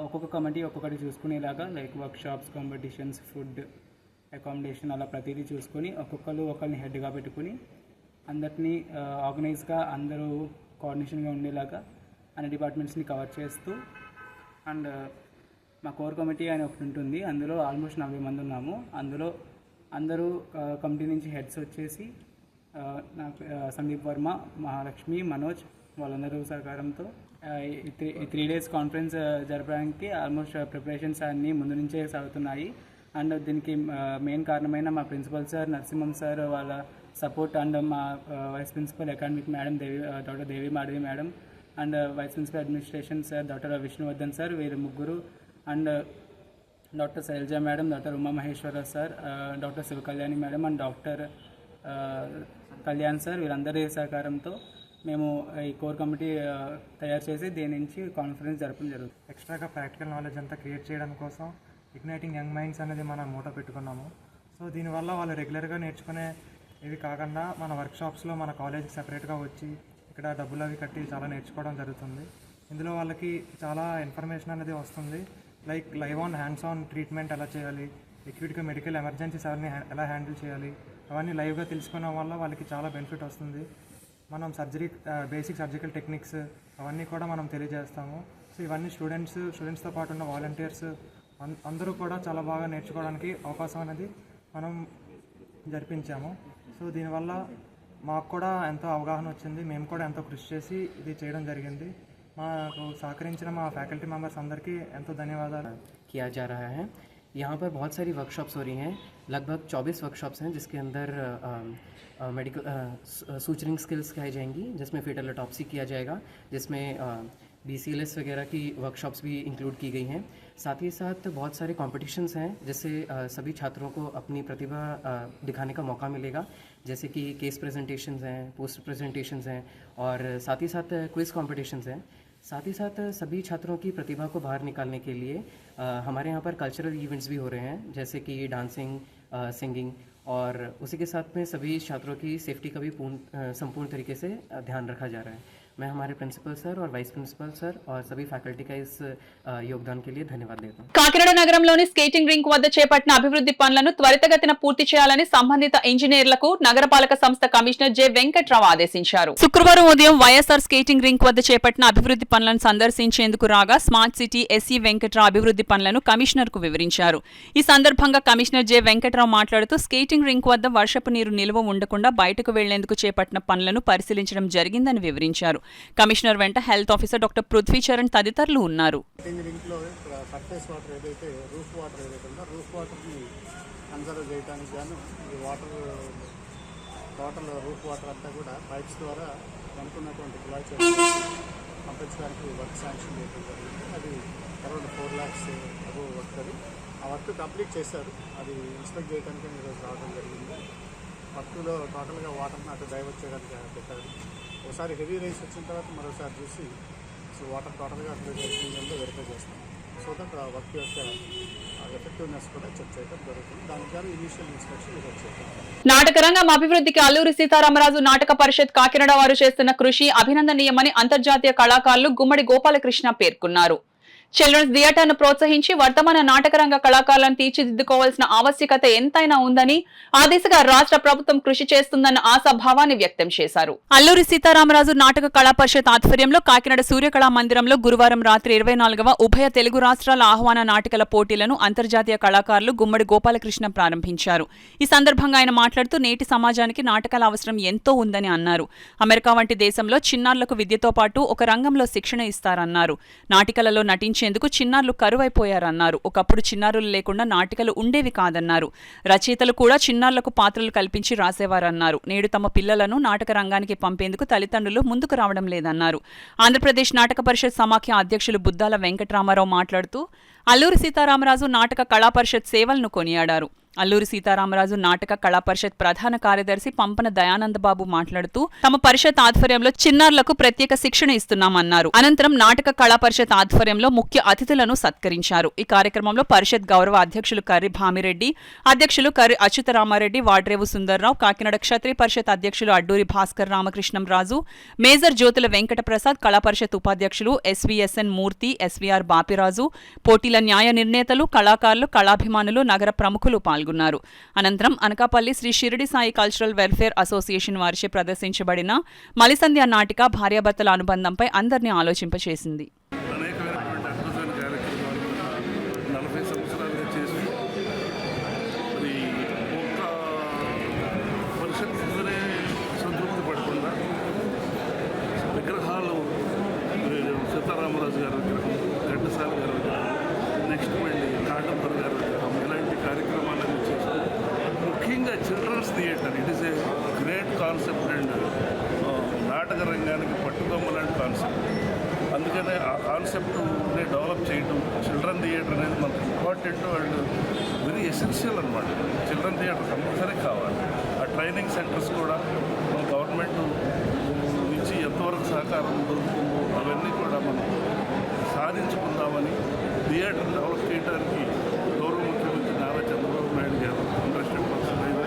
ఒక్కొక్క కమిటీ ఒక్కొక్కటి చూసుకునేలాగా like workshops, competitions, food, accommodation అలా ప్రతిదీ చూసుకొని ఒకరిని హెడ్గా పెట్టుకుని అందరినీ ఆర్గనైజ్గా అందరూ కోఆర్డినేషన్గా ఉండేలాగా అన్ని డిపార్ట్మెంట్స్ని కవర్ చేస్తూ, అండ్ మా కోర్ కమిటీ అని ఒకటి ఉంటుంది. అందులో ఆల్మోస్ట్ 40 మంది ఉన్నాము. అందులో అందరూ కమిటీ నుంచి హెడ్స్ వచ్చేసి నాకు సందీప్ వర్మ, మహాలక్ష్మి, మనోజ్ వాళ్ళందరూ సహకారంతో ఈ 3 days కాన్ఫరెన్స్ జరపడానికి ఆల్మోస్ట్ ప్రిపరేషన్స్ అన్నీ ముందు నుంచే సాగుతున్నాయి. అండ్ దీనికి మెయిన్ కారణమైన మా ప్రిన్సిపల్ సార్ నరసింహం సార్ వాళ్ళ సపోర్ట్, అండ్ మా vice principal academic madam doctor Devi Madhavi madam, and vice principal administration sir doctor Vishnuvardhan sir, వీరు ముగ్గురు, and doctor Sailaja madam, doctor Uma Maheswara sir, doctor Sivakalyani madam and doctor Kalyan sir, వీరందరి సహకారంతో మేము ఈ కోర్ కమిటీ తయారు చేసి దీని నుంచి కాన్ఫరెన్స్ జరపడం జరుగుతుంది. ఎక్స్ట్రాగా ప్రాక్టికల్ నాలెడ్జ్ అంతా క్రియేట్ చేయడం కోసం ఇగ్నైటింగ్ యంగ్ మైండ్స్ అనేది మనం మూట పెట్టుకున్నాము. సో దీనివల్ల వాళ్ళు రెగ్యులర్గా నేర్చుకునే ఇవి కాకుండా మన వర్క్షాప్స్లో మన కాలేజ్కి సెపరేట్గా వచ్చి ఇక్కడ డబ్బులు అవి కట్టి చాలా నేర్చుకోవడం జరుగుతుంది. ఇందులో వాళ్ళకి చాలా ఇన్ఫర్మేషన్ అనేది వస్తుంది. Like live on hands on treatment ఎలా చేయాలి, ఎక్యూట్గా మెడికల్ ఎమర్జెన్సీస్ అవన్నీ ఎలా హ్యాండిల్ చేయాలి, అవన్నీ లైవ్గా తెలుసుకోవడం వల్ల వాళ్ళకి చాలా బెనిఫిట్ వస్తుంది. మనం బేసిక్ సర్జికల్ టెక్నిక్స్ అవన్నీ కూడా మనం తెలియజేస్తాము. సో ఇవన్నీ స్టూడెంట్స్తో పాటు ఉన్న వాలంటీర్స్ అందరూ కూడా చాలా బాగా నేర్చుకోవడానికి అవకాశం అనేది మనం జరిపించాము. సో దీనివల్ల మాకు కూడా ఎంతో అవగాహన వచ్చింది. మేము కూడా ఎంతో కృషి చేసి ఇది చేయడం జరిగింది. మాకు సహకరించిన మా ఫ్యాకల్టీ మెంబర్స్ అందరికీ ఎంతో ధన్యవాదాలు. किया जा रहा है। यहाँ पर बहुत सारी वर्कशॉप्स हो रही हैं, लगभग 24 वर्कशॉप्स हैं जिसके अंदर मेडिकल सूचरिंग स्किल्स सिखाई जाएंगी, जिसमें फेटल ऑटोप्सी किया जाएगा, जिसमें BCLS वगैरह की वर्कशॉप्स भी इंक्लूड की गई हैं। साथ ही साथ बहुत सारे कॉम्पिटिशन्स हैं जिससे सभी छात्रों को अपनी प्रतिभा दिखाने का मौका मिलेगा, जैसे कि केस प्रेजेंटेशंस हैं, पोस्टर प्रेजेंटेशंस हैं और साथ ही साथ क्विज़ कॉम्पिटिशन्स हैं। साथ ही साथ सभी छात्रों की प्रतिभा को बाहर निकालने के लिए हमारे यहाँ पर कल्चरल इवेंट्स भी हो रहे हैं, जैसे कि डांसिंग, सिंगिंग, और उसी के साथ में सभी छात्रों की सेफ्टी का भी संपूर्ण तरीके से ध्यान रखा जा रहा है। मैं हमारे प्रिंसिपल सर और वाइस प्रिंसिपल सर और सभी फ्याकल्टी का इस योगदान के लिए धन्यवाद देता हूँ। కాకినాడ నగరంలోని స్కేటింగ్ రింక్ వద్ద చేపట్టిన అభివృద్ధి పనులను త్వరితగతిన పూర్తి చేయాలని సంబంధిత ఇంజనీర్లకు నగరపాలక సంస్థ కమిషనర్ జె వెంకట్రావు ఆదేశించారు. శుక్రవారం ఉదయం వైఎస్ఆర్ స్కేటింగ్ రింక్ వద్ద చేపట్టిన అభివృద్ధి పనులను సందర్శించేందుకు రాగా స్మార్ట్ సిటీ ఎస్ఈ వెంకట్రావు అభివృద్ధి పనులను కమిషనర్ కు వివరించారు. ఈ సందర్భంగా కమిషనర్ జె వెంకట్రావు మాట్లాడుతూ స్కేటింగ్ రింక్ వద్ద వర్షపు నీరు నిల్వ ఉండకుండా బయటకు వెళ్లేందుకు చేపట్టిన పనులను పరిశీలించడం జరిగిందని వివరించారు. కమిషనర్ వెంట health officer doctor Prithvi Charan తదితరులు ఉన్నారు. సర్ఫేస్ వాటర్ ఏదైతే రూఫ్ వాటర్ ఏదైతే ఉందో రూఫ్ వాటర్ని కన్సర్వ్ చేయడానికి గాను ఈ వాటర్ టోటల్ రూఫ్ వాటర్ అంతా కూడా పైప్స్ ద్వారా అనుకున్నటువంటి కుళాయి పంపించడానికి వర్క్ శాంక్షన్ చేయడం జరిగింది. అది అరౌండ్ 4 lakhs అబోవ్ వర్క్. అది ఆ వర్క్ కంప్లీట్ చేశారు. అది ఇన్స్పెక్ట్ చేయడానికి ఈరోజు రావడం జరిగింది. వర్క్లో టోటల్గా వాటర్ని అటు డైవర్ట్ చేయడానికి పెట్టారు. ఒకసారి హెవీ రైన్స్ వచ్చిన తర్వాత మరోసారి చూసి వాటర్ టోటల్గా అట్లా ఉందో వెరిఫై చేస్తాం. సో దట్ వర్క్ యొక్క ఎఫెక్టివ్నెస్ కూడా చెక్ చేయడం జరుగుతుంది. దానికి గాను ఇనిషియల్ ఇన్స్పెక్షన్ ఈరోజు చేస్తాం. నాటక రంగం అభివృద్ధికి అల్లూరి సీతారామరాజు నాటక పరిషత్ కాకినాడ వారు చేస్తున్న కృషి అభినందనీయమని అంతర్జాతీయ కళాకారులు గుమ్మడి గోపాలకృష్ణ పేర్కొన్నారు. చిల్డ్రన్స్ థియేటర్ను ప్రోత్సహించి వర్తమాన నాటకరంగ కళాకారులను తీర్చిదిద్దుకోవాల్సిన ఆవశ్యకత ఎంతైనా ఉందని, ఆ దిశగా రాష్ట్ర ప్రభుత్వం కృషి చేస్తుందన్న ఆశాభావాన్ని వ్యక్తం చేశారు. అల్లూరి సీతారామరాజు నాటక కళా పరిషత్ ఆధ్వర్యంలో కాకినాడ సూర్యకళా మందిరంలో గురువారం రాత్రి 24వ ఉభయ తెలుగు రాష్ట్రాల ఆహ్వాన నాటికల పోటీలను అంతర్జాతీయ కళాకారులు గుమ్మడి గోపాలకృష్ణ ప్రారంభించారు. ఈ సందర్భంగా ఆయన మాట్లాడుతూ నేటి సమాజానికి నాటకాల అవసరం ఎంతో ఉందని అన్నారు. అమెరికా వంటి దేశంలో చిన్నారులకు విద్యతో పాటు ఒక రంగంలో శిక్షణ ఇస్తారన్నారు. నాటికలలో నటించేందుకు చిన్నారులు కరువైపోయారన్నారు. ఒకప్పుడు చిన్నారులు లేకుండా నాటికలు ఉండేవి కాదన్నారు. రచయితలు కూడా చిన్నారులకు పాత్రలు కల్పించి రాసేవారన్నారు. నేడు తమ పిల్లలను నాటక రంగానికి పంపేందుకు తల్లిదండ్రులు ముందుకు రావడం లేదన్నారు. ఆంధ్రప్రదేశ్ నాటక పరిషత్ సమాఖ్య అధ్యక్షులు బుద్దాల వెంకటరామారావు మాట్లాడుతూ అల్లూరి సీతారామరాజు నాటక కళా పరిషత్ సేవలను కొనియాడారు. అల్లూరి సీతారామరాజు నాటక కళా పరిషత్ ప్రధాన కార్యదర్శి పంపన దయానందబాబు మాట్లాడుతూ తమ పరిషత్ ఆధ్వర్యంలో చిన్నారులకు ప్రత్యేక శిక్షణ ఇస్తున్నామన్నారు. అనంతరం నాటక కళా పరిషత్ ఆధ్వర్యంలో ముఖ్య అతిథులను సత్కరించారు. ఈ కార్యక్రమంలో పరిషత్ గౌరవ అధ్యక్షులు కర్రి భామిరెడ్డి, అధ్యక్షులు కర్రి అచ్యుతరామారెడ్డి, వాడ్రేవు సుందర్రావు, కాకినాడ క్షత్రియ పరిషత్ అధ్యక్షులు అడ్డూరి భాస్కర్ రామకృష్ణం రాజు, మేజర్ జ్యోతుల వెంకట ప్రసాద్, కళా పరిషత్ ఉపాధ్యక్షులు ఎస్వీఎస్ఎన్ మూర్తి, ఎస్వీఆర్ బాపిరాజు, పోటీల న్యాయ నిర్ణేతలు, కళాకారులు, కళాభిమానులు, నగర ప్రముఖులు పాల్గొన్నారు. అనంతరం Anakapalli Shri Shirdi Sai cultural welfare association వారిచే ప్రదర్శించబడిన మలిసంధ్య నాటిక భార్యాభర్తల అనుబంధంపై అందరినీ ఆలోచింపచేసింది. విగ్రహాలు సీతారామరాజు గారి విగ్రహం, ఘంటసాల గారి విగ్రహం, నెక్స్ట్ మళ్ళీ కాటంబర్ గారి విగ్రహం, ఇలాంటి కార్యక్రమాలన్నీ చేస్తూ ముఖ్యంగా children's theatre it is a great concept and నాటక రంగానికి పట్టుకొమ్మ లాంటి కాన్సెప్ట్. అందుకనే ఆ కాన్సెప్ట్ని డెవలప్ చేయడం, చిల్డ్రన్ థియేటర్ అనేది మనకు ఇంపార్టెంట్ అండ్ వెరీ ఎసెన్షియల్ అనమాట. చిల్డ్రన్ థియేటర్ కంపల్సరీ కావాలి. ఆ ట్రైనింగ్ సెంటర్స్ కూడా మన గవర్నమెంట్ నుంచి ఎంతవరకు సహకారం దొరుకుతుందో అవన్నీ కూడా మనం సాధించుకుందామని థియేటర్ డెవలప్ చేయడానికి గౌరవ ముఖ్యమంత్రి నారా చంద్రబాబు నాయుడు గారు ఇంట్రెస్టెడ్ పర్సన్ అయిన,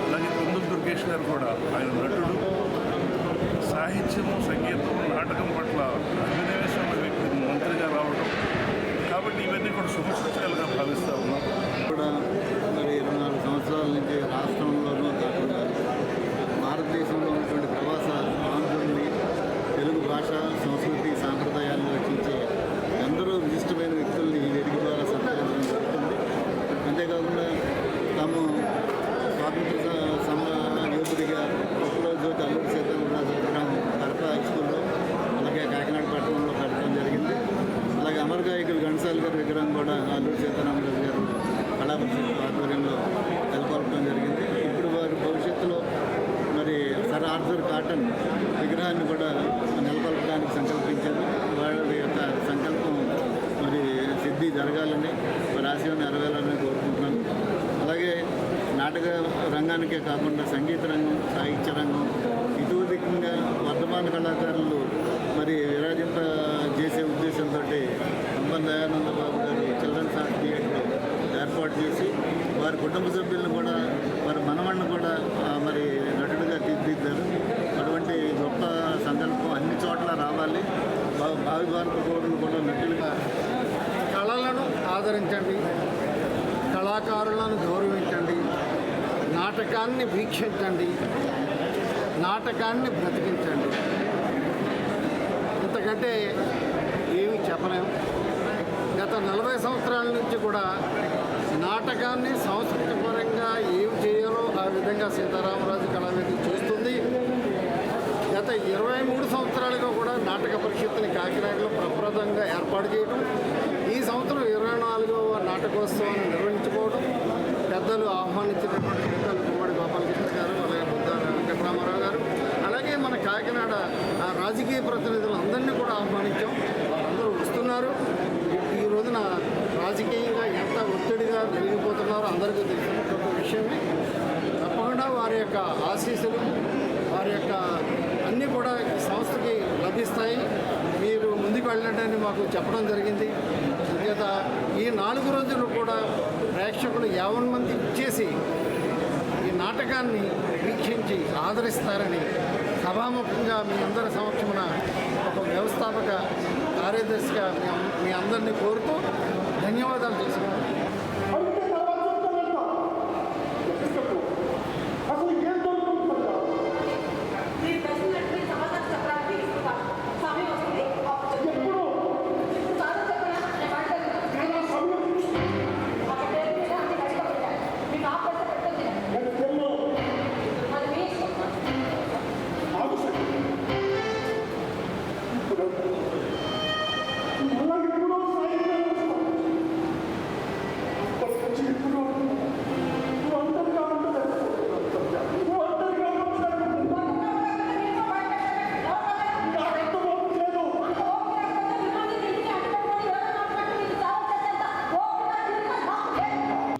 అలాగే కుందుల దుర్గేష్ గారు కూడా ఆయన నటుడు, సాహిత్యము, సంగీతం, నాటకం పట్ల అభినవేశం వ్యక్తి మంత్రిగా రావడం. కాబట్టి ఇవన్నీ కూడా శుభసూచకాలుగా భావిస్తూ ఉన్నాం. కూడా మరి 24 సంవత్సరాల నుంచి రాష్ట్రంలోనూ కాకుండా భారతదేశంలో ఉన్నటువంటి ప్రవాస ఆంధ్రుల్ని తెలుగు భాష, సంస్కృతి, సాంప్రదాయాలను రక్షించే ఎందరో విశిష్టమైన వ్యక్తుల్ని ఈ వేదిక ద్వారా సత్కరించడం జరుగుతుంది. అంతేకాకుండా తాము స్వాతంత్ర యోధుడిగా ఒక్కలో జ్యోతి అల్లూరి సీతారామరాజు విగ్రహం కడప హై స్కూల్లో, అలాగే కాకినాడ పట్టణంలో పెట్టడం జరిగింది. అలాగే అమరగాయకులు ఘంటసాల గారి విగ్రహం కూడా అల్లూరి సీతారామరాజు గారు కళా పరిషత్ ఆధ్వర్యంలో నెలకొల్పడం జరిగింది. ఇప్పుడు వారి భవిష్యత్తులో మరి సర్ ఆర్థర్ కాటన్ విగ్రహాన్ని కూడా నెలకొల్పడానికి సంకల్పించారు. వారి యొక్క సంకల్పం మరి సిద్ధి జరగాలని, వారి ఆశయం నెరవేరాలని కోరుకుంటున్నాను. అలాగే నాటక రంగానికే కాకుండా సంగీత రంగం, సాహిత్య రంగం ఇటువదికంగా వర్ధమాన కళాకారులు మరి విరాజింపజేసే ఉద్దేశంతో పంపన్ దయానంద బాబు గారు చిల్డ్రన్స్ ఆర్ట్ థియేటర్ ఏర్పాటు చేసి వారి కుటుంబ సభ్యులను కూడా వారి మనవణ్ణి కూడా మరి నటుడిగా తీర్చిదిద్దారు. అటువంటి గొప్ప సంకల్పం అన్ని చోట్ల రావాలి. భావి భారత పౌరులు కూడా నటులుగా కళలను ఆదరించండి, కళాకారులను గౌరవించండి, నాటకాన్ని వీక్షించండి, నాటకాన్ని బ్రతికించండి. ఇంతకంటే ఏమి చెప్పలేము. గత 40 సంవత్సరాల నుంచి కూడా నాటకాన్ని సంస్కృతిపరంగా ఏమి చేయాలో ఆ విధంగా సీతారామరాజు కళావేదిక చేస్తుంది. గత 23 సంవత్సరాలుగా కూడా నాటక పరిషత్తుని కాకినాడలో ప్రప్రదంగా ఏర్పాటు చేయడం, ఈ సంవత్సరం 24వ నాటకోత్సవాన్ని నిర్వహించుకోవడం, పెద్దలు ఆహ్వానించినటువంటి పెద్దలు గుమ్మడి గోపాలకృష్ణ గారు, అలాగే బుద్ధ వెంకటరామారావు గారు, అలాగే మన కాకినాడ రాజకీయ ప్రతినిధులు అందరినీ కూడా ఆహ్వానించాం. వాళ్ళందరూ వస్తున్నారు. ఈ రోజున రాజకీయంగా ఎంత ఒత్తిడిగా జరిగిపోతున్నారో అందరికీ తెలిసినటువంటి విషయమే. తప్పకుండా వారి యొక్క ఆశీస్సులు, వారి యొక్క అన్నీ కూడా ఈ సంస్థకి లభిస్తాయి. మీరు ముందుకు వెళ్ళండి మాకు చెప్పడం జరిగింది. అంచేత ఈ 4 రోజులు కూడా ప్రేక్షకులు 50 మంది ఇచ్చేసి ఈ నాటకాన్ని వీక్షించి ఆదరిస్తారని సభాముఖంగా మీ అందరి సమక్షమున ఒక వ్యవస్థాపక కార్యదర్శిగా మీ అందరినీ కోరుతూ ధన్యవాదాలు తెలుసుకున్నాను.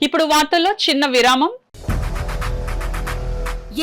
ఇప్పుడు వార్తల్లో చిన్న విరామం.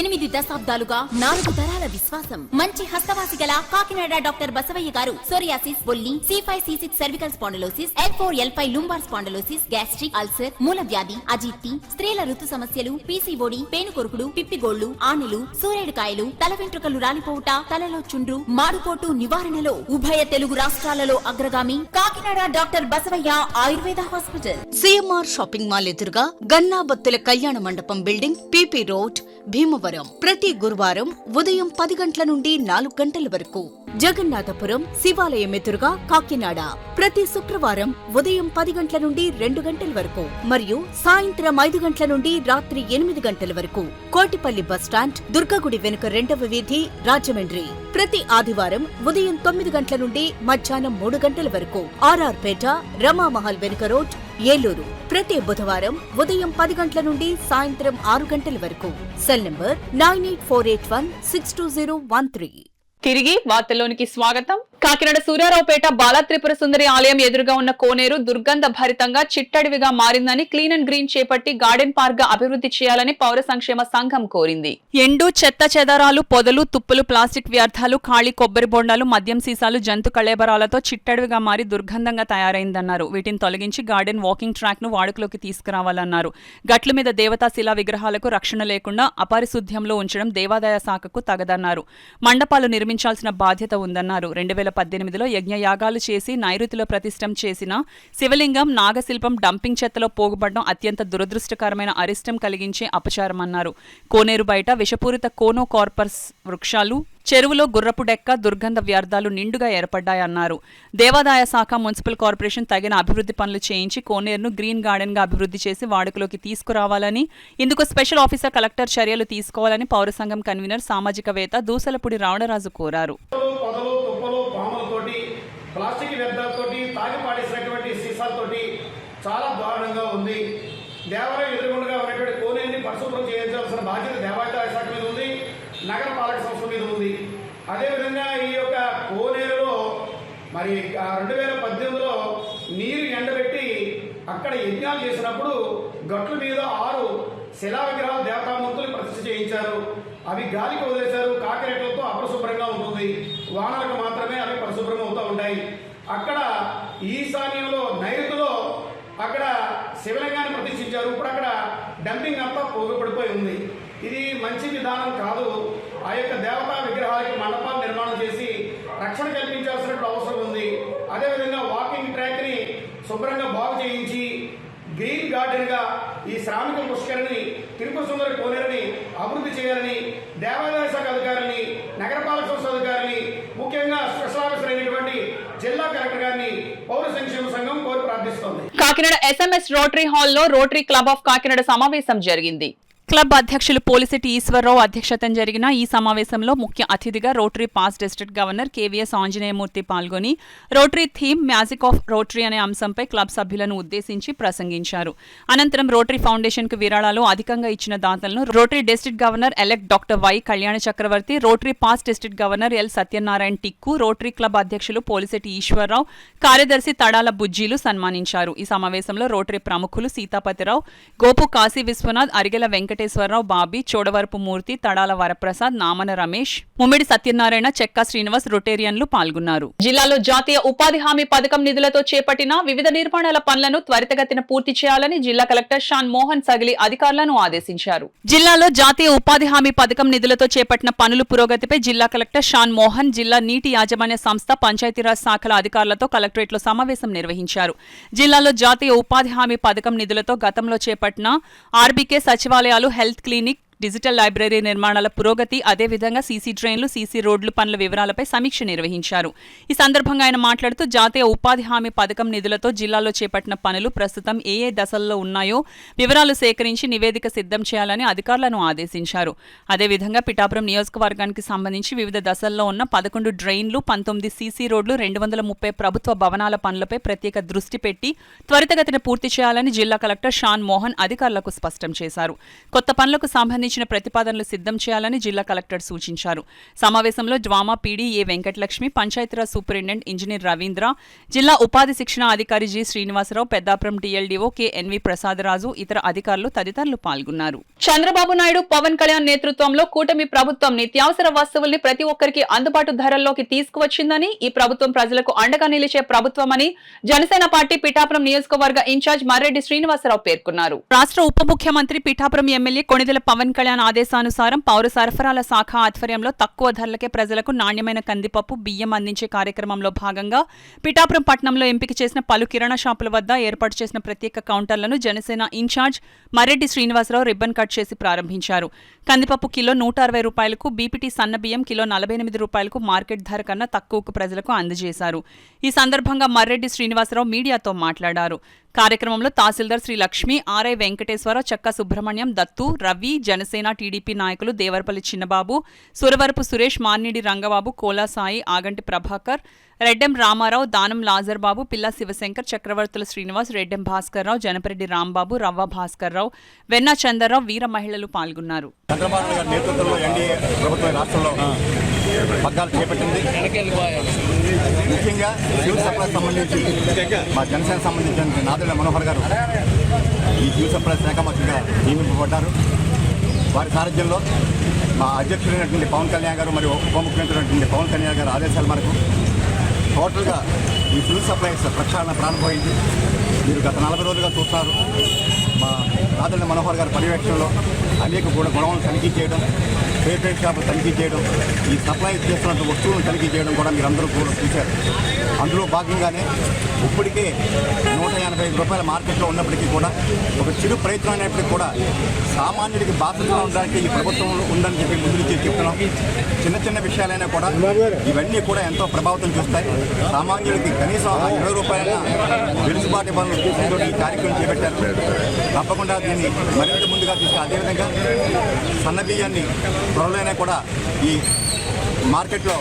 8 దశాబ్దాలుగా 4 తరాల విశ్వాసం. మంచి హస్తవాసి గల కాకినాడ డాక్టర్ బసవయ్య గారు సోరియాసిస్, బొల్లి, C5C6 cervical spondylosis, L4L5 lumbar spondylosis, gastric ulcer, మూల వ్యాధి, అజీర్తి, స్త్రీల ఋతు సమస్యలు, PCOD, పేనుకొరుకుడు, పిప్పిగోళ్లు, ఆనెలు, సూరేడుకాయలు, తల వెంట్రుకలు రాలిపోవుట, తలలో చుండ్రు, మాడుకోటు నివారణలో ఉభయ తెలుగు రాష్ట్రాలలో అగ్రగామి Kakinada doctor Basavayya Ayurveda hospital. CMR shopping mall ఎదురుగా గన్నాబత్తుల కళ్యాణ మండపం బిల్డింగ్, PP రోడ్, భీమవరం. ప్రతి గురువారం ఉదయం 10 గంటల నుండి 4 గంటల వరకు. జగన్నాథపురం శివాలయం ఎదురుగా కాకినాడ ప్రతి శుక్రవారం ఉదయం 10 గంటల నుండి 2 గంటల వరకు మరియు సాయంత్రం 5 గంటల నుండి రాత్రి 8 గంటల వరకు. కోటిపల్లి బస్టాండ్, దుర్గగుడి వెనుక 2వ వీధి, రాజమండ్రి ప్రతి ఆదివారం ఉదయం 9 గంటల నుండి మధ్యాహ్నం 3 గంటల వరకు. RR పేట, రమామహల్ వెనుక రోడ్, ఏలూరు ప్రతి బుధవారం ఉదయం 10 గంటల నుండి సాయంత్రం 6 గంటల వరకు. Cell number 9848162013. తిరిగి వార్తల్లోనికి స్వాగతం. కాకినాడ సూర్యారావుపేట బాలా త్రిపుర సుందరి ఆలయం ఎదురుగా ఉన్న కోనేరు దుర్గంధ భరితంగా చిట్టడివిగా మారిందని క్లీన్ అండ్ గ్రీన్ చేపట్టి గార్డెన్ పార్క్ గా అభివృద్ధి చేయాలని పౌర సంక్షేమ సంఘం కోరింది. ఎండు చెత్త చెదారాలు, పొదలు, తుప్పులు, ప్లాస్టిక్ వ్యర్థాలు, ఖాళీ కొబ్బరి బొండాలు, మద్యం సీసాలు, జంతు కళేబరాలతో చిట్టడివిగా మారి దుర్గంధంగా తయారైందన్నారు. వీటిని తొలగించి గార్డెన్ వాకింగ్ ట్రాక్ ను వాడుకలోకి తీసుకురావాలన్నారు. గట్ల మీద దేవతా శిలా విగ్రహాలకు రక్షణ లేకుండా అపారిశుద్ధ్యంలో ఉంచడం దేవాదాయ శాఖకు తగదన్నారు. మండపాలు నిర్మించాల్సిన బాధ్యత ఉందన్నారు. 2018లో యజ్ఞయాగాలు చేసి నైరుతిలో ప్రతిష్టం చేసిన శివలింగం, నాగశిల్పం డంపింగ్ చెత్తలో పోగుపడడం అత్యంత దురదృష్టకరమైన అరిష్టం కలిగించే అపచారమన్నారు. కోనేరు బయట విషపూరిత కోనో కార్పస్ వృక్షాలు, చెరువులో గుర్రపు డెక్క, దుర్గంధ వ్యర్థాలు నిండుగా ఏర్పడ్డాయన్నారు. దేవాదాయ శాఖ, మున్సిపల్ కార్పొరేషన్ తగిన అభివృద్ధి పనులు చేయించి కోనేరును గ్రీన్ గార్డెన్ గా అభివృద్ధి చేసి వాడుకలోకి తీసుకురావాలని, ఇందుకు స్పెషల్ ఆఫీసర్ కలెక్టర్ చర్యలు తీసుకోవాలని పౌర సంఘం కన్వీనర్, సామాజికవేత్త దూసలపూడి రావణరాజు కోరారు. ప్లాస్టిక్ వ్యర్థాలతోటి, తాగి పాడేసినటువంటి సీసాలతోటి చాలా దారుణంగా ఉంది. దేవాలయం ఎదురుగుండగా ఉన్నటువంటి కోనేరుని పరిశుభ్రం చేయించాల్సిన బాధ్యత దేవాదాయ శాఖ మీద ఉంది, నగర పాలక సంస్థ మీద ఉంది. అదేవిధంగా ఈ యొక్క కోనేరులో మరి 2018లో నీరు ఎండబెట్టి అక్కడ యజ్ఞాలు చేసినప్పుడు గట్ల మీద 6 శిలా విగ్రహాలు దేవతామూర్తులు ప్రతిష్ఠ చేయించారు. అవి గాలికి వదిలేశారు. కాకిరెట్లతో అపరిశుభ్రంగా ఉంటుంది. వానలకు మాత్రమే అవి పరిశుభ్రం అవుతూ ఉంటాయి. అక్కడ ఈశాన్యంలో నైరుతిలో అక్కడ శివలింగాన్ని ప్రతిష్ఠించారు. ఇప్పుడు అక్కడ డంపింగ్ అంతా పోగుపడిపోయి ఉంది. ఇది మంచి విధానం కాదు. ఆ యొక్క దేవతా విగ్రహాలకి మండపాలు నిర్మాణం చేసి రక్షణ కల్పించాల్సిన అవసరం ఉంది. అదేవిధంగా వాకింగ్ ట్రాక్ని శుభ్రంగా బాగు చేయించి గ్రీన్ గార్డెన్గా ఈ శ్రామిక పుష్కరిని తిరుపతి సుందర కోనేరుని అభివృద్ధి చేయాలని దేవాదాయ శాఖ అధికారులని, నగరపాలక సంస్థ అధికారులని, ముఖ్యంగా స్పెషల్ ఆఫీసర్ అయినటువంటి జిల్లా కలెక్టర్ గారిని పౌర సంక్షేమ సంఘం కోరి ప్రార్థిస్తోంది. కాకినాడ SMS రోటరీ హాల్లో రోటరీ క్లబ్ ఆఫ్ కాకినాడ సమావేశం జరిగింది. క్లబ్ అధ్యక్షులు పోలిశెట్టి ఈశ్వరరావు అధ్యక్షతన జరిగిన ఈ సమావేశంలో ముఖ్య అతిథిగా rotary past district governor KVS Anjaneyamurthy పాల్గొని rotary theme magic of rotary అనే అంశంపై క్లబ్ సభ్యులను ఉద్దేశించి ప్రసంగించారు. అనంతరం రోటరీ ఫౌండేషన్ కు విరాళాలు అధికంగా ఇచ్చిన దాతలను rotary district governor elect doctor Y Kalyana Chakravarthy, rotary past district governor L Satyanarayana Tikku, rotary club అధ్యక్షులు పోలిశెట్టి ఈశ్వరరావు, కార్యదర్శి తడాల బుజ్జీలు సన్మానించారు. ఈ సమావేశంలో రోటరీ ప్రముఖులు సీతాపతిరావు, గోపు కాశీ విశ్వనాథ్, అరిగెల వెంకటేశ్వరరావు, బాబీ, చోడవరపు మూర్తి, తడాల వరప్రసాద్, నామన రమేష్, ముమ్మిడి సత్యనారాయణ, చెక్కా శ్రీనివాస్ రొటేరియన్లు పాల్గొన్నారు. జిల్లాలో జాతీయ ఉపాధి హామీ పథకం నిధులతో చేపట్టిన వివిధ నిర్మాణాల పనులను త్వరితగతిన పూర్తి చేయాలని జిల్లా కలెక్టర్ షాన్ మోహన్ సగిలి అధికారులను ఆదేశించారు. జిల్లాలో జాతీయ ఉపాధి హామీ పథకం నిధులతో చేపట్టిన పనుల పురోగతిపై జిల్లా కలెక్టర్ షాన్ మోహన్ జిల్లా నీటి యాజమాన్య సంస్థ, పంచాయతీరాజ్ శాఖల అధికారులతో కలెక్టరేట్లో సమావేశం నిర్వహించారు. జిల్లాలో జాతీయ ఉపాధి హామీ పథకం నిధులతో గతంలో చేపట్టిన RBK సచివాలయాలు, హెల్త్ క్లినిక్, డిజిటల్ లైబ్రరీ నిర్మాణాల పురోగతి, అదేవిధంగా సీసీ ట్రైన్లు, సీసీ రోడ్లు పనుల వివరాలపై సమీక్ష నిర్వహించారు. ఈ సందర్భంగా ఆయన మాట్లాడుతూ జాతీయ ఉపాధి హామీ పథకం నిధులతో జిల్లాలో చేపట్టిన పనులు ప్రస్తుతం ఏ దశల్లో ఉన్నాయో వివరాలు సేకరించి నివేదిక సిద్ధం చేయాలని అధికారులను ఆదేశించారు. అదేవిధంగా పిఠాపురం నియోజకవర్గానికి సంబంధించి వివిధ దశల్లో ఉన్న 11 డ్రైన్లు, 19 సీసీ రోడ్లు, 230 ప్రభుత్వ భవనాల పనులపై ప్రత్యేక దృష్టి పెట్టి త్వరితగతిన పూర్తి చేయాలని జిల్లా కలెక్టర్ షాన్ మోహన్ అధికారులకు స్పష్టం చేశారు. కొత్త పనులకు సంబంధించిన ప్రతిపాదనలు సిద్ధం చేయాలని జిల్లా కలెక్టర్ సూచించారు. సమావేశంలో DWAMA PD A Venkatalakshmi, Panchayatiraj superintendent engineer Ravindra, జిల్లా ఉపాధి శిక్షణ అధికారి G Srinivasarao, Peddapuram DLDO KNV Prasadaraju, ఇతర అధికారులు తదితరులు పాల్గొన్నారు. చంద్రబాబు నాయుడు, పవన్ కళ్యాణ్ నేతృత్వంలో కూటమి ప్రభుత్వం నిత్యావసర వస్తువుల్ని ప్రతి ఒక్కరికి అందుబాటు ధరల్లోకి తీసుకువచ్చిందని, ఈ ప్రభుత్వం ప్రజలకు అండగా నిలిచే ప్రభుత్వమని జనసేన పార్టీ పిఠాపురం నియోజకవర్గ ఇన్ఛార్జ్ మర్రెడ్డి శ్రీనివాసరావు పేర్కొన్నారు. రాష్ట్ర ఉప ముఖ్యమంత్రి, పిఠాపురం ఎమ్మెల్యే కొణిదెల పవన్ కళ్యాణ్ ఆదేశానుసారం పౌర సరఫరాల శాఖ ఆధ్వర్యంలో తక్కువ ధరలకే ప్రజలకు నాణ్యమైన కందిపప్పు, బియ్యం అందించే కార్యక్రమంలో భాగంగా పిఠాపురం పట్టణంలో ఎంపిక చేసిన పలు కిరాణా షాపుల వద్ద ఏర్పాటు చేసిన ప్రత్యేక కౌంటర్లను Janasena in charge Marreddy Srinivasarao ribbon cut చేసి ప్రారంభించారు. కందిపప్పు కిలో 160 రూపాయలకు, బీపీటీ సన్న బియ్యం కిలో 48 రూపాయలకు మార్కెట్ ధర కన్నా తక్కువకు ప్రజలకు అందజేశారు. ఈ సందర్భంగా మర్రెడ్డి శ్రీనివాసరావు మీడియాతో మాట్లాడారు. కార్యక్రమంలో తహసీల్దార్ శ్రీ లక్ష్మి, RI వెంకటేశ్వరరావు, చక్కా సుబ్రహ్మణ్యం, దత్తు, రవి, జనసేన టీడీపీ నాయకులు దేవరపల్లి చిన్నబాబు, సురవరపు సురేష్, మార్నిడి రంగబాబు, కోలా సాయి, ఆగంటి ప్రభాకర్, రెడ్డెం రామారావు, దానం లాజర్ బాబు, పిల్ల శివశంకర్, చక్రవర్తుల శ్రీనివాస్, రెడ్డెం భాస్కర్రావు, జనపరెడ్డి రాంబాబు, రవ్వ భాస్కర్రావు, వెన్నా చందర్రావు, వీర మహిళలు పాల్గొన్నారు. చంద్రబాబు నాయుడు గారి నేతృత్వంలో ఎన్డీఏ ప్రభుత్వం రాష్ట్రంలో పగ్గాలు చేపట్టింది. ముఖ్యంగా సివిల్ సప్లైస్ సంబంధించి మా జనసేన సంబంధించిన నాదెళ్ల మనోహర్ గారు ఈ సివిల్ సప్లైస్ శాఖ మంత్రిగా నియమింపబడ్డారు. వారి సారథ్యంలో మా అధ్యక్షుడైనటువంటి పవన్ కళ్యాణ్ గారు మరియు ఉప ముఖ్యమంత్రి పవన్ కళ్యాణ్ గారు ఆదేశాల మేరకు టోటల్గా ఈ సివిల్ సప్లైస్ ప్రక్షాళన ప్రారంభమైంది. మీరు గత 40 రోజులుగా చూస్తున్నారు. మా నాదెళ్ల మనోహర్ గారి పర్యవేక్షణలో అనేక గొడవలను తనిఖీ చేయడం, ఫేర్ షాపులు తనిఖీ చేయడం, ఈ సప్లై చేస్తున్న వస్తువులను తనిఖీ చేయడం కూడా మీరందరూ కూడా చూశారు. అందులో భాగంగానే ఇప్పటికే 185 రూపాయల మార్కెట్లో ఉన్నప్పటికీ కూడా ఒక చిరు ప్రయత్నం అనేప్పటికీ కూడా సామాన్యుడికి బాధ్యతగా ఉండడానికి ఈ ప్రభుత్వం ఉందని చెప్పి ముందు నుంచి చెప్తున్నాం. చిన్న చిన్న విషయాలైనా కూడా ఇవన్నీ కూడా ఎంతో ప్రభావితం చూస్తాయి. సామాన్యుడికి కనీసం 20 రూపాయల వెలుసుబాటు పనులు ఈ కార్యక్రమం చేపట్టారు. తప్పకుండా దీన్ని మరింత ముందుగా తీసుకు అదేవిధంగా సన్న బియ్యాన్ని త్వరలోనే కూడా ఈ మార్కెట్లో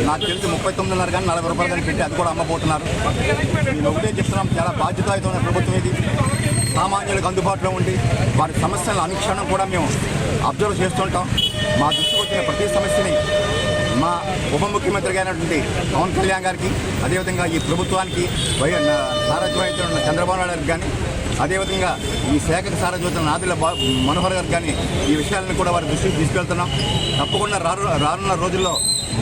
నాకు తెలిసి 39.5 కానీ 40 రూపాయలు కానీ పెట్టి అది కూడా అమ్మబోతున్నారు. నేను ఒకటే చెప్తున్నాం, చాలా బాధ్యతాయుతమైన ప్రభుత్వం ఇది. సామాన్యులకు అందుబాటులో ఉండి వారి సమస్యలను అనుక్షణం కూడా మేము అబ్జర్వ్ చేస్తుంటాం. మా దృష్టికి వచ్చిన ప్రతి సమస్యని మా ఉప ముఖ్యమంత్రి అయినటువంటి పవన్ కళ్యాణ్ గారికి, అదేవిధంగా ఈ ప్రభుత్వానికి సారథ్యం చంద్రబాబు నాయుడు గారికి కానీ అదేవిధంగా ఈ శాఖకు సారథ్యం నాదెళ్ల మనోహర్ గారు కానీ ఈ విషయాలను కూడా వారి దృష్టికి తీసుకెళ్తున్నాం. తప్పకుండా రానున్న రోజుల్లో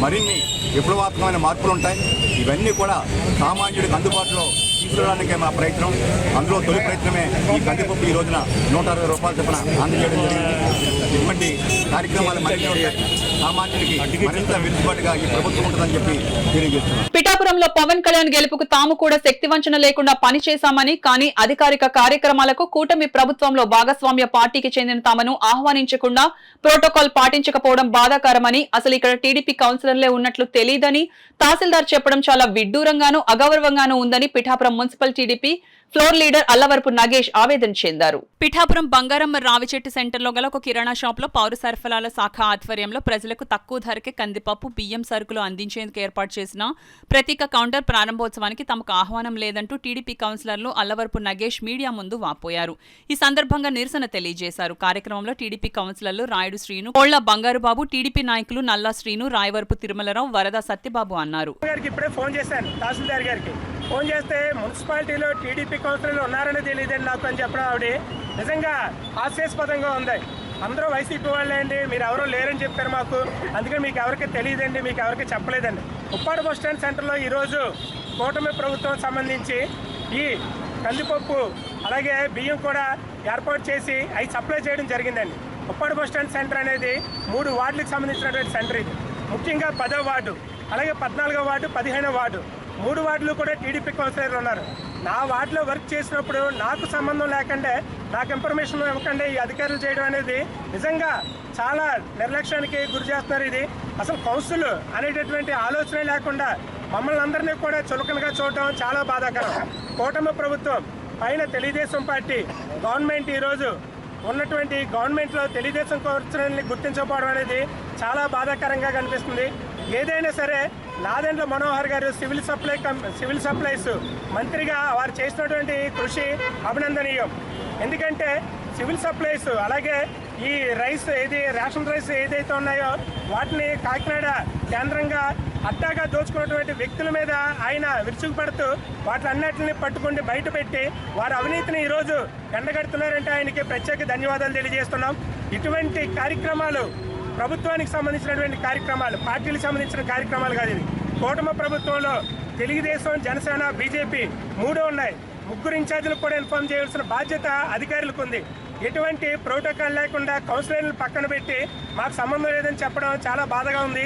మరిన్ని విప్లవాత్మకమైన మార్పులు ఉంటాయి. ఇవన్నీ కూడా సామాన్యుడికి అందుబాటులో తీసుకురావడానికే మా ప్రయత్నం. అందులో తొలి ప్రయత్నమే ఈ కందిపప్పు ఈ రోజున 160 రూపాయల చొప్పున అందజేయడం జరిగింది. ఇటువంటి కార్యక్రమాలు మరిన్ని సామాన్యుడికి మరింత వెలుసుబాటుగా ఈ ప్రభుత్వం ఉంటుందని చెప్పి తెలియజేస్తున్నాం. పిఠాపురంలో పవన్ కళ్యాణ్ గెలుపుకు తాము కూడా శక్తివంచన లేకుండా పనిచేశామని, కానీ అధికారిక కార్యక్రమాలకు కూటమి ప్రభుత్వంలో భాగస్వామ్య పార్టీకి చెందిన తామను ఆహ్వానించకుండా ప్రోటోకాల్ పాటించకపోవడం బాధాకరమని, అసలు ఇక్కడ టీడీపీ కౌన్సిలర్లే ఉన్నట్లు తెలియదని తహసీల్దార్ చెప్పడం చాలా విడ్డూరంగానూ అగౌరవంగానూ ఉందని Pithapuram municipal TDP floor leader Allavarapu Nagesh ఆవేదన చెందారు. పిఠాపురం బంగారమ్మ రావిచెట్టు సెంటర్లో గల ఒక కిరాణా షాప్ లో పౌర సరఫరాల శాఖ ఆధ్వర్యంలో ప్రజలకు తక్కువ ధరకే కందిపప్పు, బియ్యం సరుకులు అందించేందుకు ఏర్పాటు చేసిన ప్రత్యేక కౌంటర్ ప్రారంభోత్సవానికి తమకు ఆహ్వానం లేదంటూ టీడీపీ కౌన్సిలర్లు అల్లవరపు నగేష్ మీడియా ముందు వాపోయారు. ఈ సందర్భంగా నిరసన తెలియజేశారు. కార్యక్రమంలో టీడీపీ కౌన్సిలర్లు రాయుడు శ్రీను, కోళ్ల బంగారుబాబు, టీడీపీ నాయకులు నల్లా శ్రీను, రాయవరపు తిరుమలరావు, వరద సత్యబాబు అన్నారు. ఫోన్ చేస్తే మున్సిపాలిటీలో టీడీపీ కౌన్సిలర్లు ఉన్నారని తెలియదండి నాకు అని చెప్పడం ఆవిడ నిజంగా హాస్యాస్పదంగా ఉంది. అందరూ వైసీపీ వాళ్ళే అండి, మీరు ఎవరో లేరని చెప్పారు మాకు, అందుకని మీకు ఎవరికి తెలియదండి, మీకు ఎవరికి చెప్పలేదండి. ఉప్పాడ బస్ స్టాండ్ సెంటర్లో ఈరోజు కూటమి ప్రభుత్వం సంబంధించి ఈ కందిపప్పు అలాగే బియ్యం కూడా ఏర్పాటు చేసి అవి సప్లై చేయడం జరిగిందండి. ఉప్పాడ బస్ స్టాండ్ సెంటర్ అనేది 3 వార్డులకు సంబంధించినటువంటి సెంటర్ ఇది. ముఖ్యంగా 10వ వార్డు, అలాగే 14వ వార్డు, 15వ వార్డు, 3 వార్డులు కూడా టీడీపీ కౌన్సిలర్లు ఉన్నారు. నా వార్డులో వర్క్ చేసినప్పుడు నాకు సంబంధం లేకుండా, నాకు ఇన్ఫర్మేషన్ ఇవ్వకుండా ఈ అధికారులు చేయడం అనేది నిజంగా చాలా నిర్లక్ష్యానికి గురి చేస్తున్నారు. ఇది అసలు కౌన్సిల్ అనేటటువంటి ఆలోచనే లేకుండా మమ్మల్ని అందరినీ కూడా చులకనగా చూడటం చాలా బాధాకరం. కూటమి ప్రభుత్వం పైన తెలుగుదేశం పార్టీ గవర్నమెంట్ ఈరోజు ఉన్నటువంటి గవర్నమెంట్లో తెలుగుదేశం కౌన్సిలర్ని గుర్తించకపోవడం అనేది చాలా బాధాకరంగా కనిపిస్తుంది. ఏదైనా సరే నాదెండ్ల మనోహర్ గారు సివిల్ సప్లైస్ మంత్రిగా వారు చేసినటువంటి కృషి అభినందనీయం. ఎందుకంటే సివిల్ సప్లైస్ అలాగే ఈ రేషన్ రైస్ ఏదైతే ఉన్నాయో వాటిని కాకినాడ కేంద్రంగా అడ్డాగా దోచుకున్నటువంటి వ్యక్తుల మీద ఆయన విరుచుకుపడుతూ వాటిలన్నిటిని పట్టుకుండి బయట పెట్టి వారి అవినీతిని ఈరోజు ఎండగడుతున్నారంటే ఆయనకి ప్రత్యేక ధన్యవాదాలు తెలియజేస్తున్నాం. ఇటువంటి కార్యక్రమాలు ప్రభుత్వానికి సంబంధించినటువంటి కార్యక్రమాలు, పార్టీలకు సంబంధించిన కార్యక్రమాలు కాదు. ఇది కూటమి ప్రభుత్వంలో తెలుగుదేశం, జనసేన, బీజేపీ 3 ఉన్నాయి. 3 ఇన్ఛార్జీలకు కూడా ఇన్ఫార్మ్ చేయాల్సిన బాధ్యత అధికారులకు ఉంది. ఎటువంటి ప్రోటోకాల్ లేకుండా కౌన్సిలర్లను పక్కన పెట్టి మాకు సంబంధం లేదని చెప్పడం చాలా బాధగా ఉంది.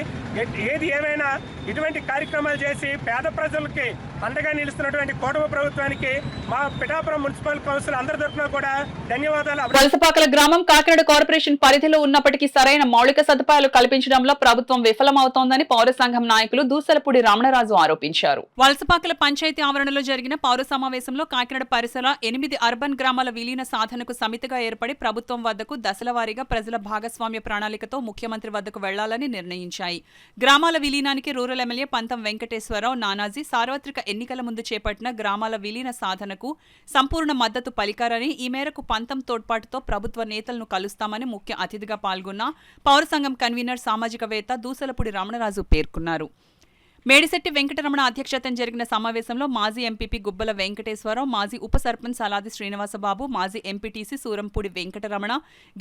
ఏది ఏమైనా ఇటువంటి కార్యక్రమాలు చేసి పేద ప్రజలకి అండగా నిలుస్తున్నటువంటి కూటమి ప్రభుత్వానికి మా పిఠాపురం మున్సిపల్ కౌన్సిల్ అందరి తరఫున కూడా ధన్యవాదాలు. వలసపాకల గ్రామం కాకినాడ కార్పొరేషన్ పరిధిలో ఉన్నప్పటికీ సరైన మౌలిక సదుపాయాలు కల్పించడంలో ప్రభుత్వం విఫలమవుతోందని పౌర సంఘం నాయకులు దూసలపూడి రమణరాజు ఆరోపించారు. వలసపాకల పంచాయతీ ఆవరణలో జరిగిన పౌర సమావేశంలో కాకినాడ పరిసర 8 అర్బన్ గ్రామాల విలీన సాధనకు సమితిగా ఏర్పడి ప్రభుత్వం వద్దకు దశలవారీగా ప్రజల భాగస్వామ్య ప్రణాళికతో ముఖ్యమంత్రి వద్దకు వెళ్లాలని నిర్ణయించాయి. గ్రామాల విలీనానికి రూరల్ ఎమ్మెల్యే పంతం వెంకటేశ్వరరావు నానాజీ సార్వత్రిక ఎన్నికల ముందు చేపట్టిన గ్రామాల విలీన సాధనకు సంపూర్ణ మద్దతు పలికారని, ఈ మేరకు పంతం తోడ్పాటుతో ప్రభుత్వ నేతలను కలుస్తామని ముఖ్య అతిథిగా పాల్గొన్న పౌర సంఘం కన్వీనర్ సామాజికవేత్త దూసలపూడి రమణరాజు పేర్కొన్నారు. మేడిశెట్టి వెంకటరమణ అధ్యక్షతన జరిగిన సమావేశంలో మాజీ ఎంపీపీ గుబ్బల వెంకటేశ్వరరావు, మాజీ ఉప సర్పంచ్ అలాది శ్రీనివాసబాబు, మాజీ ఎంపీటీసీ సూరంపూడి వెంకటరమణ,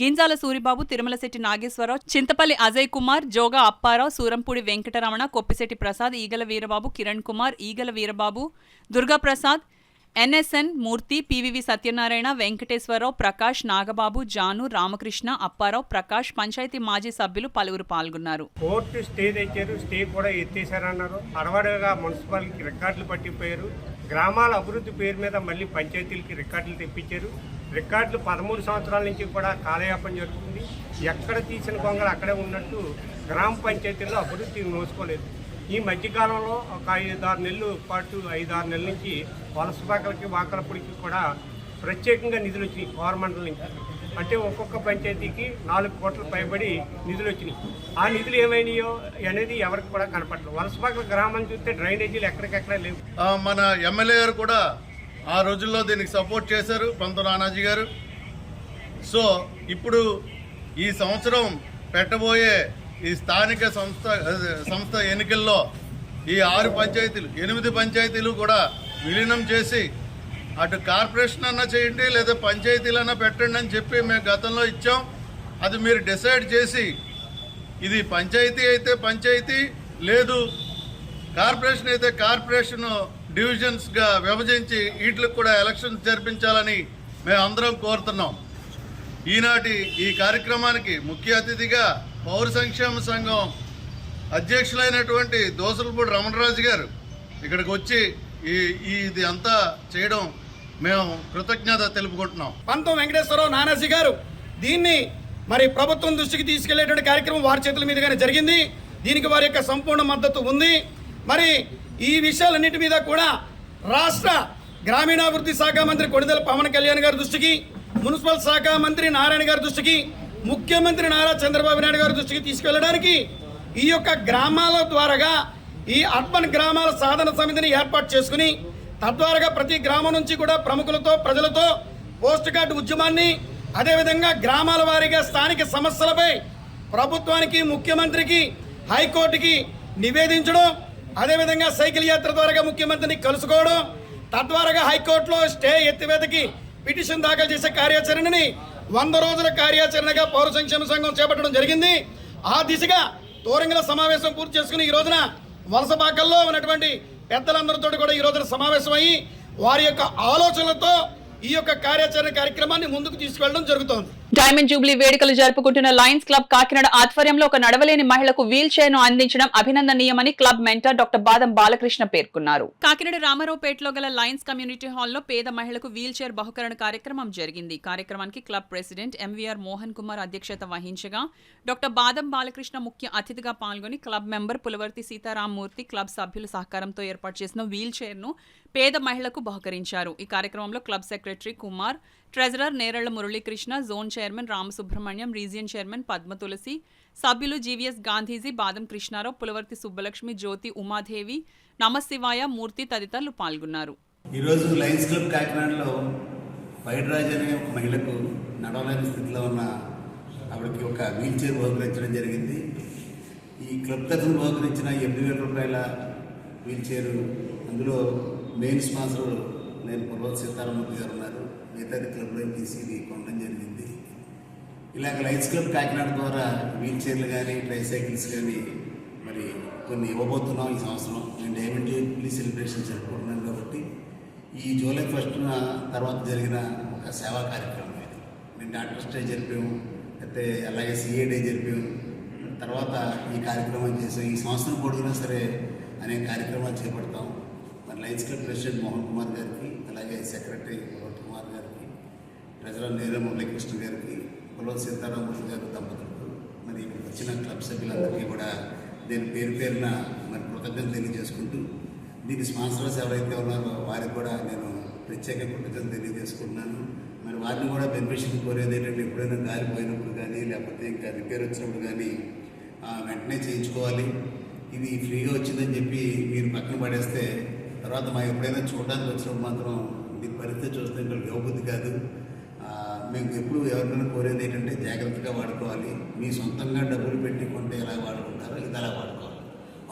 గింజాల సూరిబాబు, తిరుమలశెట్టి నాగేశ్వరరావు, చింతపల్లి అజయ్ కుమార్, జోగా అప్పారావు, సూరంపూడి వెంకటరమణ, కొప్పిశెట్టి ప్రసాద్, ఈగల వీరబాబు, కిరణ్ కుమార్, ఈగల వీరబాబు, దుర్గాప్రసాద్, ఎన్ఎస్ఎన్ మూర్తి, పివివి సత్యనారాయణ, వెంకటేశ్వరరావు, ప్రకాష్, నాగబాబు, జాను, రామకృష్ణ, అప్పారావు, ప్రకాష్, పంచాయతీ మాజీ సభ్యులు పలువురు పాల్గొన్నారు. కోర్టు స్టే తెచ్చారు, స్టే కూడా ఎత్తేసారన్నారు. అడవడగా మున్సిపాలిటీకి రికార్డులు పట్టిపోయారు. గ్రామాల అభివృద్ధి పేరు మీద మళ్ళీ పంచాయతీలకి రికార్డులు తెప్పించారు. రికార్డులు 13 సంవత్సరాల నుంచి కూడా కాలయాపన జరుగుతుంది. ఎక్కడ తీసిన కొంగలు అక్కడే ఉన్నట్టు గ్రామ పంచాయతీల్లో అభివృద్ధి నోసుకోలేదు. ఈ మధ్యకాలంలో ఒక 5-6 నెలల పాటు 5-6 నెలల నుంచి వలసపాకలకి వాకలపూడికి కూడా ప్రత్యేకంగా నిధులు వచ్చినాయి గవర్నమెంట్ నుంచి. అంటే ఒక్కొక్క పంచాయతీకి 4 కోట్ల పైబడి నిధులు వచ్చినాయి. ఆ నిధులు ఏమైనాయో అనేది ఎవరికి కూడా కనపడలేదు. వలసపాకల గ్రామాన్ని చూస్తే డ్రైనేజీలు ఎక్కడికెక్కడ లేవు. మన ఎమ్మెల్యే గారు కూడా ఆ రోజుల్లో దీనికి సపోర్ట్ చేశారు, పంతం నానాజీ గారు. సో ఇప్పుడు ఈ సంవత్సరం పెట్టబోయే ఈ స్థానిక సంస్థ ఎన్నికల్లో ఈ 6 పంచాయతీలు 8 పంచాయతీలు కూడా విలీనం చేసి అటు కార్పొరేషన్ అన్నా చేయండి లేదా పంచాయతీలన్నా పెట్టండి అని చెప్పి మేము గతంలో ఇచ్చాం. అది మీరు డిసైడ్ చేసి ఇది పంచాయతీ అయితే పంచాయతీ, లేదు కార్పొరేషన్ అయితే కార్పొరేషన్ డివిజన్స్గా విభజించి వీటికి కూడా ఎలక్షన్స్ జరిపించాలని మేము అందరం కోరుతున్నాం. ఈనాటి ఈ కార్యక్రమానికి ముఖ్య అతిథిగా పౌర సంక్షేమ సంఘం అధ్యక్షులైనటువంటి దోసలపూడి రమణరాజు గారు ఇక్కడికి వచ్చి ఇది అంతా చేయడం మేము కృతజ్ఞత తెలుపుకుంటున్నాం. పంతం వెంకటేశ్వరరావు నానాజీ గారు దీన్ని మరి ప్రభుత్వం దృష్టికి తీసుకెళ్లేటువంటి కార్యక్రమం వారి చేతుల మీదుగానే జరిగింది. దీనికి వారి యొక్క సంపూర్ణ మద్దతు ఉంది. మరి ఈ విషయాలన్నిటి మీద కూడా రాష్ట్ర గ్రామీణాభివృద్ధి శాఖ మంత్రి కొణిదెల పవన్ కళ్యాణ్ గారి దృష్టికి, మున్సిపల్ శాఖ మంత్రి నారాయణ గారి దృష్టికి, ముఖ్యమంత్రి నారా చంద్రబాబు నాయుడు గారి దృష్టికి తీసుకెళ్లడానికి ఈ యొక్క గ్రామాల ద్వారాగా ఈ అర్బన్ గ్రామాల సాధన సమితిని ఏర్పాటు చేసుకుని తద్వారా ప్రతి గ్రామం నుంచి కూడా ప్రముఖులతో ప్రజలతో పోస్ట్ కార్డు ఉద్యమాన్ని, అదేవిధంగా గ్రామాల వారీగా స్థానిక సమస్యలపై ప్రభుత్వానికి, ముఖ్యమంత్రికి, హైకోర్టుకి నివేదించడం, అదేవిధంగా సైకిల్ యాత్ర ద్వారా ముఖ్యమంత్రిని కలుసుకోవడం, తద్వారా హైకోర్టులో స్టే ఎత్తివేతకి పిటిషన్ దాఖలు చేసే కార్యాచరణని 100 రోజుల కార్యాచరణగా పౌర సంక్షేమ సంఘం చేపట్టడం జరిగింది. ఆ దిశగా తోరంగల సమావేశం పూర్తి చేసుకుని ఈ రోజున వలసపాకల్లో ఉన్నటువంటి పెద్దలందరితో కూడా ఈ రోజున సమావేశమయ్యి వారి యొక్క ఆలోచనలతో ఈ యొక్క కార్యాచరణ కార్యక్రమాన్ని ముందుకు తీసుకెళ్లడం జరుగుతోంది. డైమండ్ జూబ్లీ వేడుకలు జరుపుకుంటున్న లయన్స్ క్లబ్ కాకినాడ ఆధ్వర్యంలో ఒక నడవలేని మహిళకు వీల్ చైర్ ను అందించడం అభినందనీయమని క్లబ్ మెంటర్ డాక్టర్ బాదం బాలకృష్ణ పేర్కొన్నారు. కాకినాడ రామారావుపేటలో గల లయన్స్ కమ్యూనిటీ హాల్లో పేద మహిళకు వీల్ చైర్ బహుకరణ కార్యక్రమం జరిగింది. కార్యక్రమానికి club president MVR Mohan Kumar అధ్యక్షత వహించగా డాక్టర్ బాదం బాలకృష్ణ ముఖ్య అతిథిగా పాల్గొని club member Pulavarthi Sitarama Murthy club సభ్యుల సహకారంతో ఏర్పాటు చేసిన వీల్ చైర్ ను పేద మహిళకు బహుకరించారు. ఈ కార్యక్రమంలో club secretary Kumar, treasurer Neralla Muralikrishna, zone chairman Ramasubrahmanyam, region chairman Padma Tulasi, సభ్యులు జీవీఎస్ గాంధీజీ, బాదం కృష్ణారావు, పులవర్తి సుబ్బలక్ష్మి, జ్యోతి, ఉమాదేవి, నమశివాయ, మూర్తి తదితరులు పాల్గొన్నారు. ఈరోజు లయన్స్ క్లబ్ కాకినాడలో వైడ్రాజ్ అనే ఒక మహిళకు నడవలేని స్థితిలో ఉన్న ఆవిడకి ఒక వీల్ చైర్ బహుకరించడం జరిగింది. ఈ క్లబ్ తరఫున బహుకరించిన 8,000 రూపాయల వీల్ చైరు, అందులో మెయిన్ స్పాన్సర్ నేను పులవర్తి సీతారామమూర్తి గారు ఉన్నారు. మిగతాది క్లబ్లో తీసి ఇది కొనడం జరిగింది. ఇలాగ లయన్స్ క్లబ్ కాకినాడ ద్వారా వీల్ చైర్లు కానీ ట్రైసైకిల్స్ కానీ మరి కొన్ని ఇవ్వబోతున్నాం ఈ సంవత్సరం. నేను డైమండ్ జూబ్లీ సెలబ్రేషన్ జరుపుకుంటున్నాను కాబట్టి ఈ జూలై 1న తర్వాత జరిగిన ఒక సేవా కార్యక్రమం ఇది. మేము డాక్టర్స్ డే జరిపాము, అయితే అలాగే సిఏ డే జరిపాము. తర్వాత ఈ కార్యక్రమం చేసాం. ఈ సంవత్సరం పొడుగునా సరే అనేక కార్యక్రమాలు చేపడతాం. మరి Lions club president Mohan Kumar గారికి, అలాగే సెక్రటరీ భరత్ కుమార్ గారికి, ట్రెజరర్ నేరళ్ల మురళీకృష్ణ గారికి, పులవర్తి సీతారామమూర్తి గారు దంపతులకు, మరి ఇక్కడికి వచ్చిన క్లబ్ సభ్యులందరికీ కూడా దీని పేరున మరి కృతజ్ఞతలు తెలియజేసుకుంటూ, దీని స్పాన్సర్స్ ఎవరైతే ఉన్నారో వారికి కూడా నేను ప్రత్యేక కృతజ్ఞతలు తెలియజేసుకుంటున్నాను. మరి వారిని కూడా బెనిఫిషియల్ కోరేది ఏంటంటే ఎప్పుడైనా గాలి పోయినప్పుడు కానీ లేకపోతే ఇంకా రిపేర్ వచ్చినప్పుడు కానీ వెంటనే చేయించుకోవాలి. ఇది ఫ్రీగా వచ్చిందని చెప్పి మీరు పక్కన పడేస్తే తర్వాత మా ఎప్పుడైనా చూడడానికి వచ్చినప్పుడు మాత్రం దీని పరిస్థితి చూస్తే ఇక్కడ ఇవ్వబుద్ధి కాదు. మీకు ఎప్పుడు ఎవరికైనా కోరేది ఏంటంటే జాగ్రత్తగా వాడుకోవాలి. మీ సొంతంగా డబ్బులు పెట్టి కొంటే ఎలా వాడుకుంటారో ఇది అలా వాడుకోవాలి.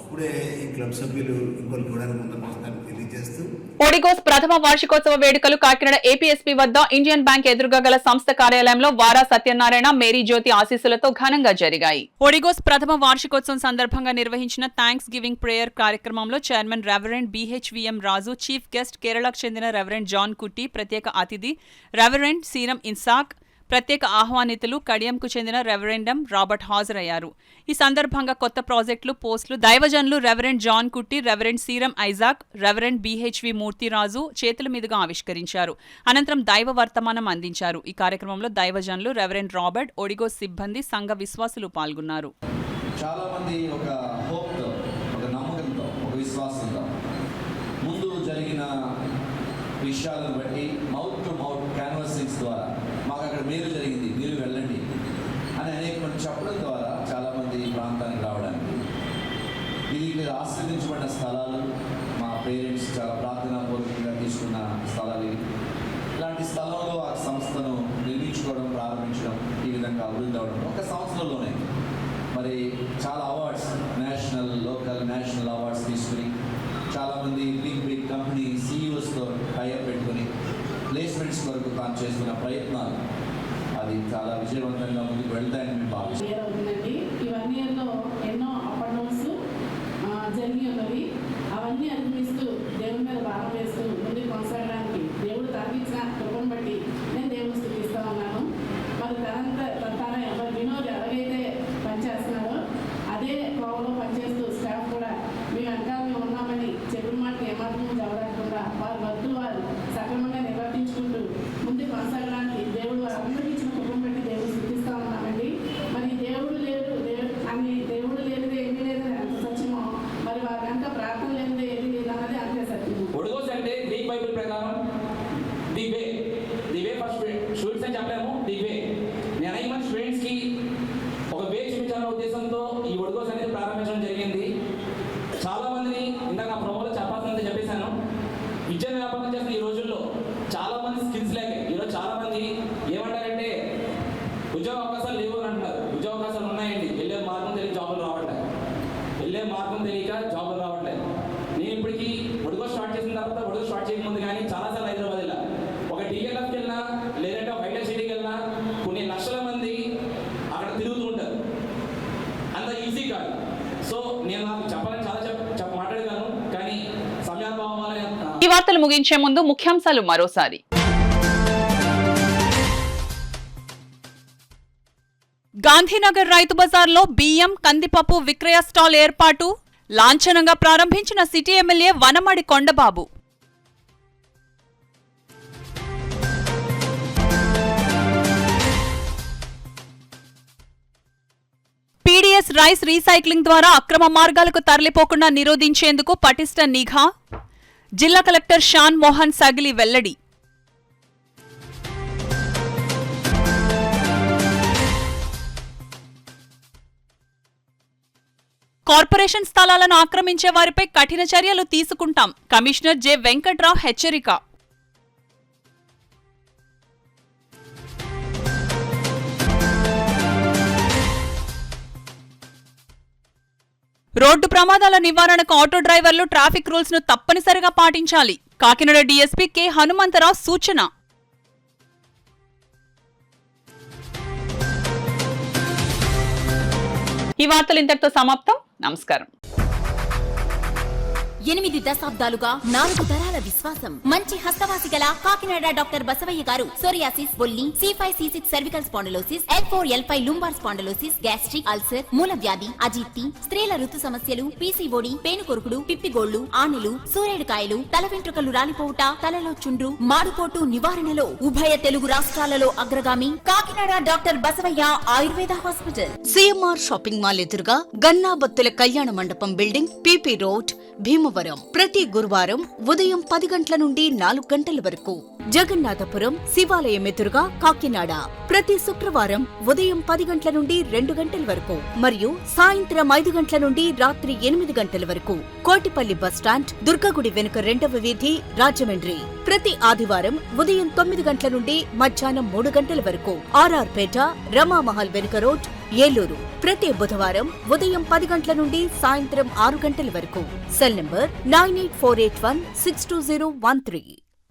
అప్పుడే ఈ క్లబ్ సభ్యులు ఇంకొకరు కూడా ముందుకు వస్తారని తెలియజేస్తూ ఒడిగోస్ ప్రథమ వార్షికోత్సవ వేడుకలు కాకినాడ ఏపీఎస్పీ వద్ద ఇండియన్ బ్యాంక్ ఎదురుగా గల సంస్థ కార్యాలయంలో వారా సత్యనారాయణ, మేరీ జ్యోతి ఆశీస్సులతో ఘనంగా జరిగాయి. ఒడిగోస్ ప్రథమ వార్షికోత్సవం సందర్భంగా నిర్వహించిన థ్యాంక్స్ గివింగ్ ప్రేయర్ కార్యక్రమంలో చైర్మన్ రెవరెండ్ BHVM రాజు, చీఫ్ గెస్ట్ కేరళకు చెందిన రెవరెండ్ జాన్ కుట్టి, ప్రత్యేక అతిథి రెవరెండ్ సీరం ఇన్సాక్, ప్రత్యేక ఆహ్వానితులు కడియంకు చెందిన రెవరెండం రాబర్ట్ హాజరయ్యారు. ఈ సందర్భంగా కొత్త ప్రాజెక్టులు, పోస్టులు దైవజనులు రెవరెండ్ జాన్ కుట్టి, reverend serum Isaac, reverend BHV Murthyraju చేతుల మీదుగా ఆవిష్కరించారు. అనంతరం దైవ వర్తమానం అందించారు. ఈ కార్యక్రమంలో దైవజనులు రెవరెండ్ రాబర్ట్, ఒడిగోస్ సిబ్బంది, సంఘ విశ్వాసులు పాల్గొన్నారు. చాలా మంది ఒక హోప్తో, ఒక నమ్మకంతో, ఒక విశ్వాసంతో ముందు జరిగిన విషయాలను బట్టి మౌత్ టు మౌత్ క్యాన్వాసింగ్స్ ద్వారా మాకు అక్కడ మేలు జరిగింది, మీరు వెళ్ళండి అని అనేక మంది చెప్పడం ద్వారా చాలామంది ఈ ప్రాంతానికి రావడానికి, ఇది ఆశ్రయించబడిన స్థలాలు, మా పేరెంట్స్ చాలా ప్రార్థనాపూర్వకంగా తీసుకున్న స్థలాలు. ఇలాంటి స్థలంలో ఆ సంస్థను నిర్మించుకోవడం, ప్రారంభించడం, ఈ విధంగా అభివృద్ధి అవడం ఒక సంవత్సరంలోనే మరి చాలా awards, national, local, national awards తీసుకుని చాలామంది బిగ్ కంపెనీ CEOస్తో టైఅప్ పెట్టుకుని ప్లేస్మెంట్స్ కొరకు తాను చేస్తున్న ప్రయత్నాలు అది చాలా విజయవంతంగా ముందుకు వెళ్తాయని మేము భావిస్తున్నాం. ఈ 1 yearలో ఎన్నో అప్ అండ్ డౌన్స్ జరిగి ఉన్నవి. అవన్నీ అధిగమిస్తూ దేవుని మీద భారం వేస్తూ ముందుకు కొనసాగడానికి దేవుడు తగ్గించిన కృపను బట్టి నేను దేవుని స్థుతిస్తూ ఉన్నాను. మరి తన వినోద్ ఎవరైతే పనిచేస్తున్నారో అదే కోవలో పనిచేస్తూ స్టాఫ్ కూడా మీ వెనకాల మేము ఉన్నామని చెప్పిన మాటకి ఏమాత్రం జవదాకుండా వారి వద్దు వారు సక్రమంగా నిర్వర్తించుకుంటూ ముందుకు కొనసాగడానికి దేవుడు వారందరికీ ఇచ్చిన కృపను బట్టి దేవుడు స్థుతిస్తూ ఉన్నామండి. మరి దేవుడు లేరు అని దేవుడు లేనిది ఏమీ లేదని ఎంత సత్యమో మరి వారి అంతా ప్రార్థన లేనిది ఏమీ లేదు అన్నది అంతే సత్యము. ఒడుగోస్ అంటే గ్రీక్ బైబిల్ ప్రకారం ది వే ఫర్ స్టూడెంట్స్ అని చెప్పలేము, ది వే. నేను అనేక మంది స్టూడెంట్స్కి ఒక వే చూపించాలనే ఉద్దేశంతో ఈ ఒడుగోస్ అనేది ప్రారంభించడం జరిగింది. చాలామందిని ఇందాక నా ప్రోమోలో చెప్పాల్సిందే చెప్పేశాను. విద్యను వ్యాపారం చేస్తున్న ఈ రోజుల్లో చాలామంది స్కిల్స్ లేక ఈరోజు చాలామంది ఏమంటారంటే ఉద్యోగ అవకాశాలు లేవు అని అంటున్నారు. ఉద్యోగ అవకాశాలు ఉన్నాయండి, వెళ్ళే మార్గం తెలియక జాబులు రావట్లేదు, వెళ్ళే మార్గం తెలియక జాబులు రావట్లేదు. నేను ఇప్పటికీ ఒడుగో స్టార్ట్ చేసిన తర్వాత ఒడుగో స్టార్ట్ చేయకముందు కానీ చాలాసార్లు హైదరాబాద్ వెళ్ళా. ఒక టీఎల్ఎఫ్కి వెళ్ళినా లేదంటే ఒక హైటెక్ సిటీకి వెళ్ళినా కొన్ని లక్షల మంది అక్కడ తిరుగుతూ ఉంటారు. అంత ఈజీ కాదు. సో నేను నాకు చెప్పాలని చాలా మాట్లాడగాను, కానీ సమయాభావం వల్ల ఈ వార్తలు ముగించే ముందు ముఖ్యాంశాలు మరోసారి. గాంధీనగర్ రైతు బజార్లో బియ్యం, కందిపప్పు విక్రయ స్టాల్ ఏర్పాటు లాంఛనంగా ప్రారంభించిన city MLA Vanamadi Kondababu. PDS rice recycling ద్వారా అక్రమ మార్గాలకు తరలిపోకుండా నిరోధించేందుకు పటిష్ట నిఘా జిల్లా కలెక్టర్ షాన్ మోహన్ సగిలి వెల్లడి. కార్పొరేషన్ స్థలాలను ఆక్రమించే వారిపై కఠిన చర్యలు తీసుకుంటాం కమిషనర్ జె వెంకట్రావు హెచ్చరిక. రోడ్డు ప్రమాదాల నివారణకు ఆటో డ్రైవర్లు ట్రాఫిక్ రూల్స్ ను తప్పనిసరిగా పాటించాలి కాకినాడ డీఎస్పీ కె హనుమంతరావు సూచన. ఈ వార్తలు ఇంతటితో సమాప్తం. నమస్కారం. 8 దశాబ్దాలుగా 4 తరాల విశ్వాసం. మంచి హస్తవాసి గల కాకినాడ డాక్టర్ బసవయ్య గారు సోరియాసిస్, బొల్లి, C5C6 cervical spondylosis, L4L5 lumbar spondylosis, gastric ulcer, మూల వ్యాధి, అజీర్తి, స్త్రీల ఋతు సమస్యలు, పీసీఓడి, పేనుకొరుకుడు, పిప్పిగోళ్లు, ఆనెలు, సూరేడుకాయలు, తల వెంట్రుకలు రాలిపోవుట, తలలో చుండ్రు, మాడుకోటు నివారణలో ఉభయ తెలుగు రాష్ట్రాలలో అగ్రగామి Kakinada doctor Basavayya Ayurveda hospital. CMR shopping mall ఎదురుగా గన్నాబత్తుల కళ్యాణ మండపం బిల్డింగ్, పీపీ రోడ్, భీమవరం. ప్రతి గురువారం ఉదయం 10 గంటల నుండి 4 గంటల వరకు. జగన్నాథపురం శివాలయం ఎదురుగా కాకినాడ ప్రతి శుక్రవారం ఉదయం 10 గంటల నుండి 2 గంటల వరకు మరియు సాయంత్రం 5 గంటల నుండి రాత్రి 8 గంటల వరకు. కోటిపల్లి బస్టాండ్, దుర్గగుడి వెనుక 2వ వీధి, రాజమండ్రి ప్రతి ఆదివారం ఉదయం 9 గంటల నుండి మధ్యాహ్నం 3 గంటల వరకు. ఆర్ఆర్ పేట, రమామహల్ వెనుక రోడ్, ఏలూరు ప్రతి బుధవారం ఉదయం 10 గంటల నుండి సాయంత్రం 6 గంటల వరకు. Cell number 9848162013.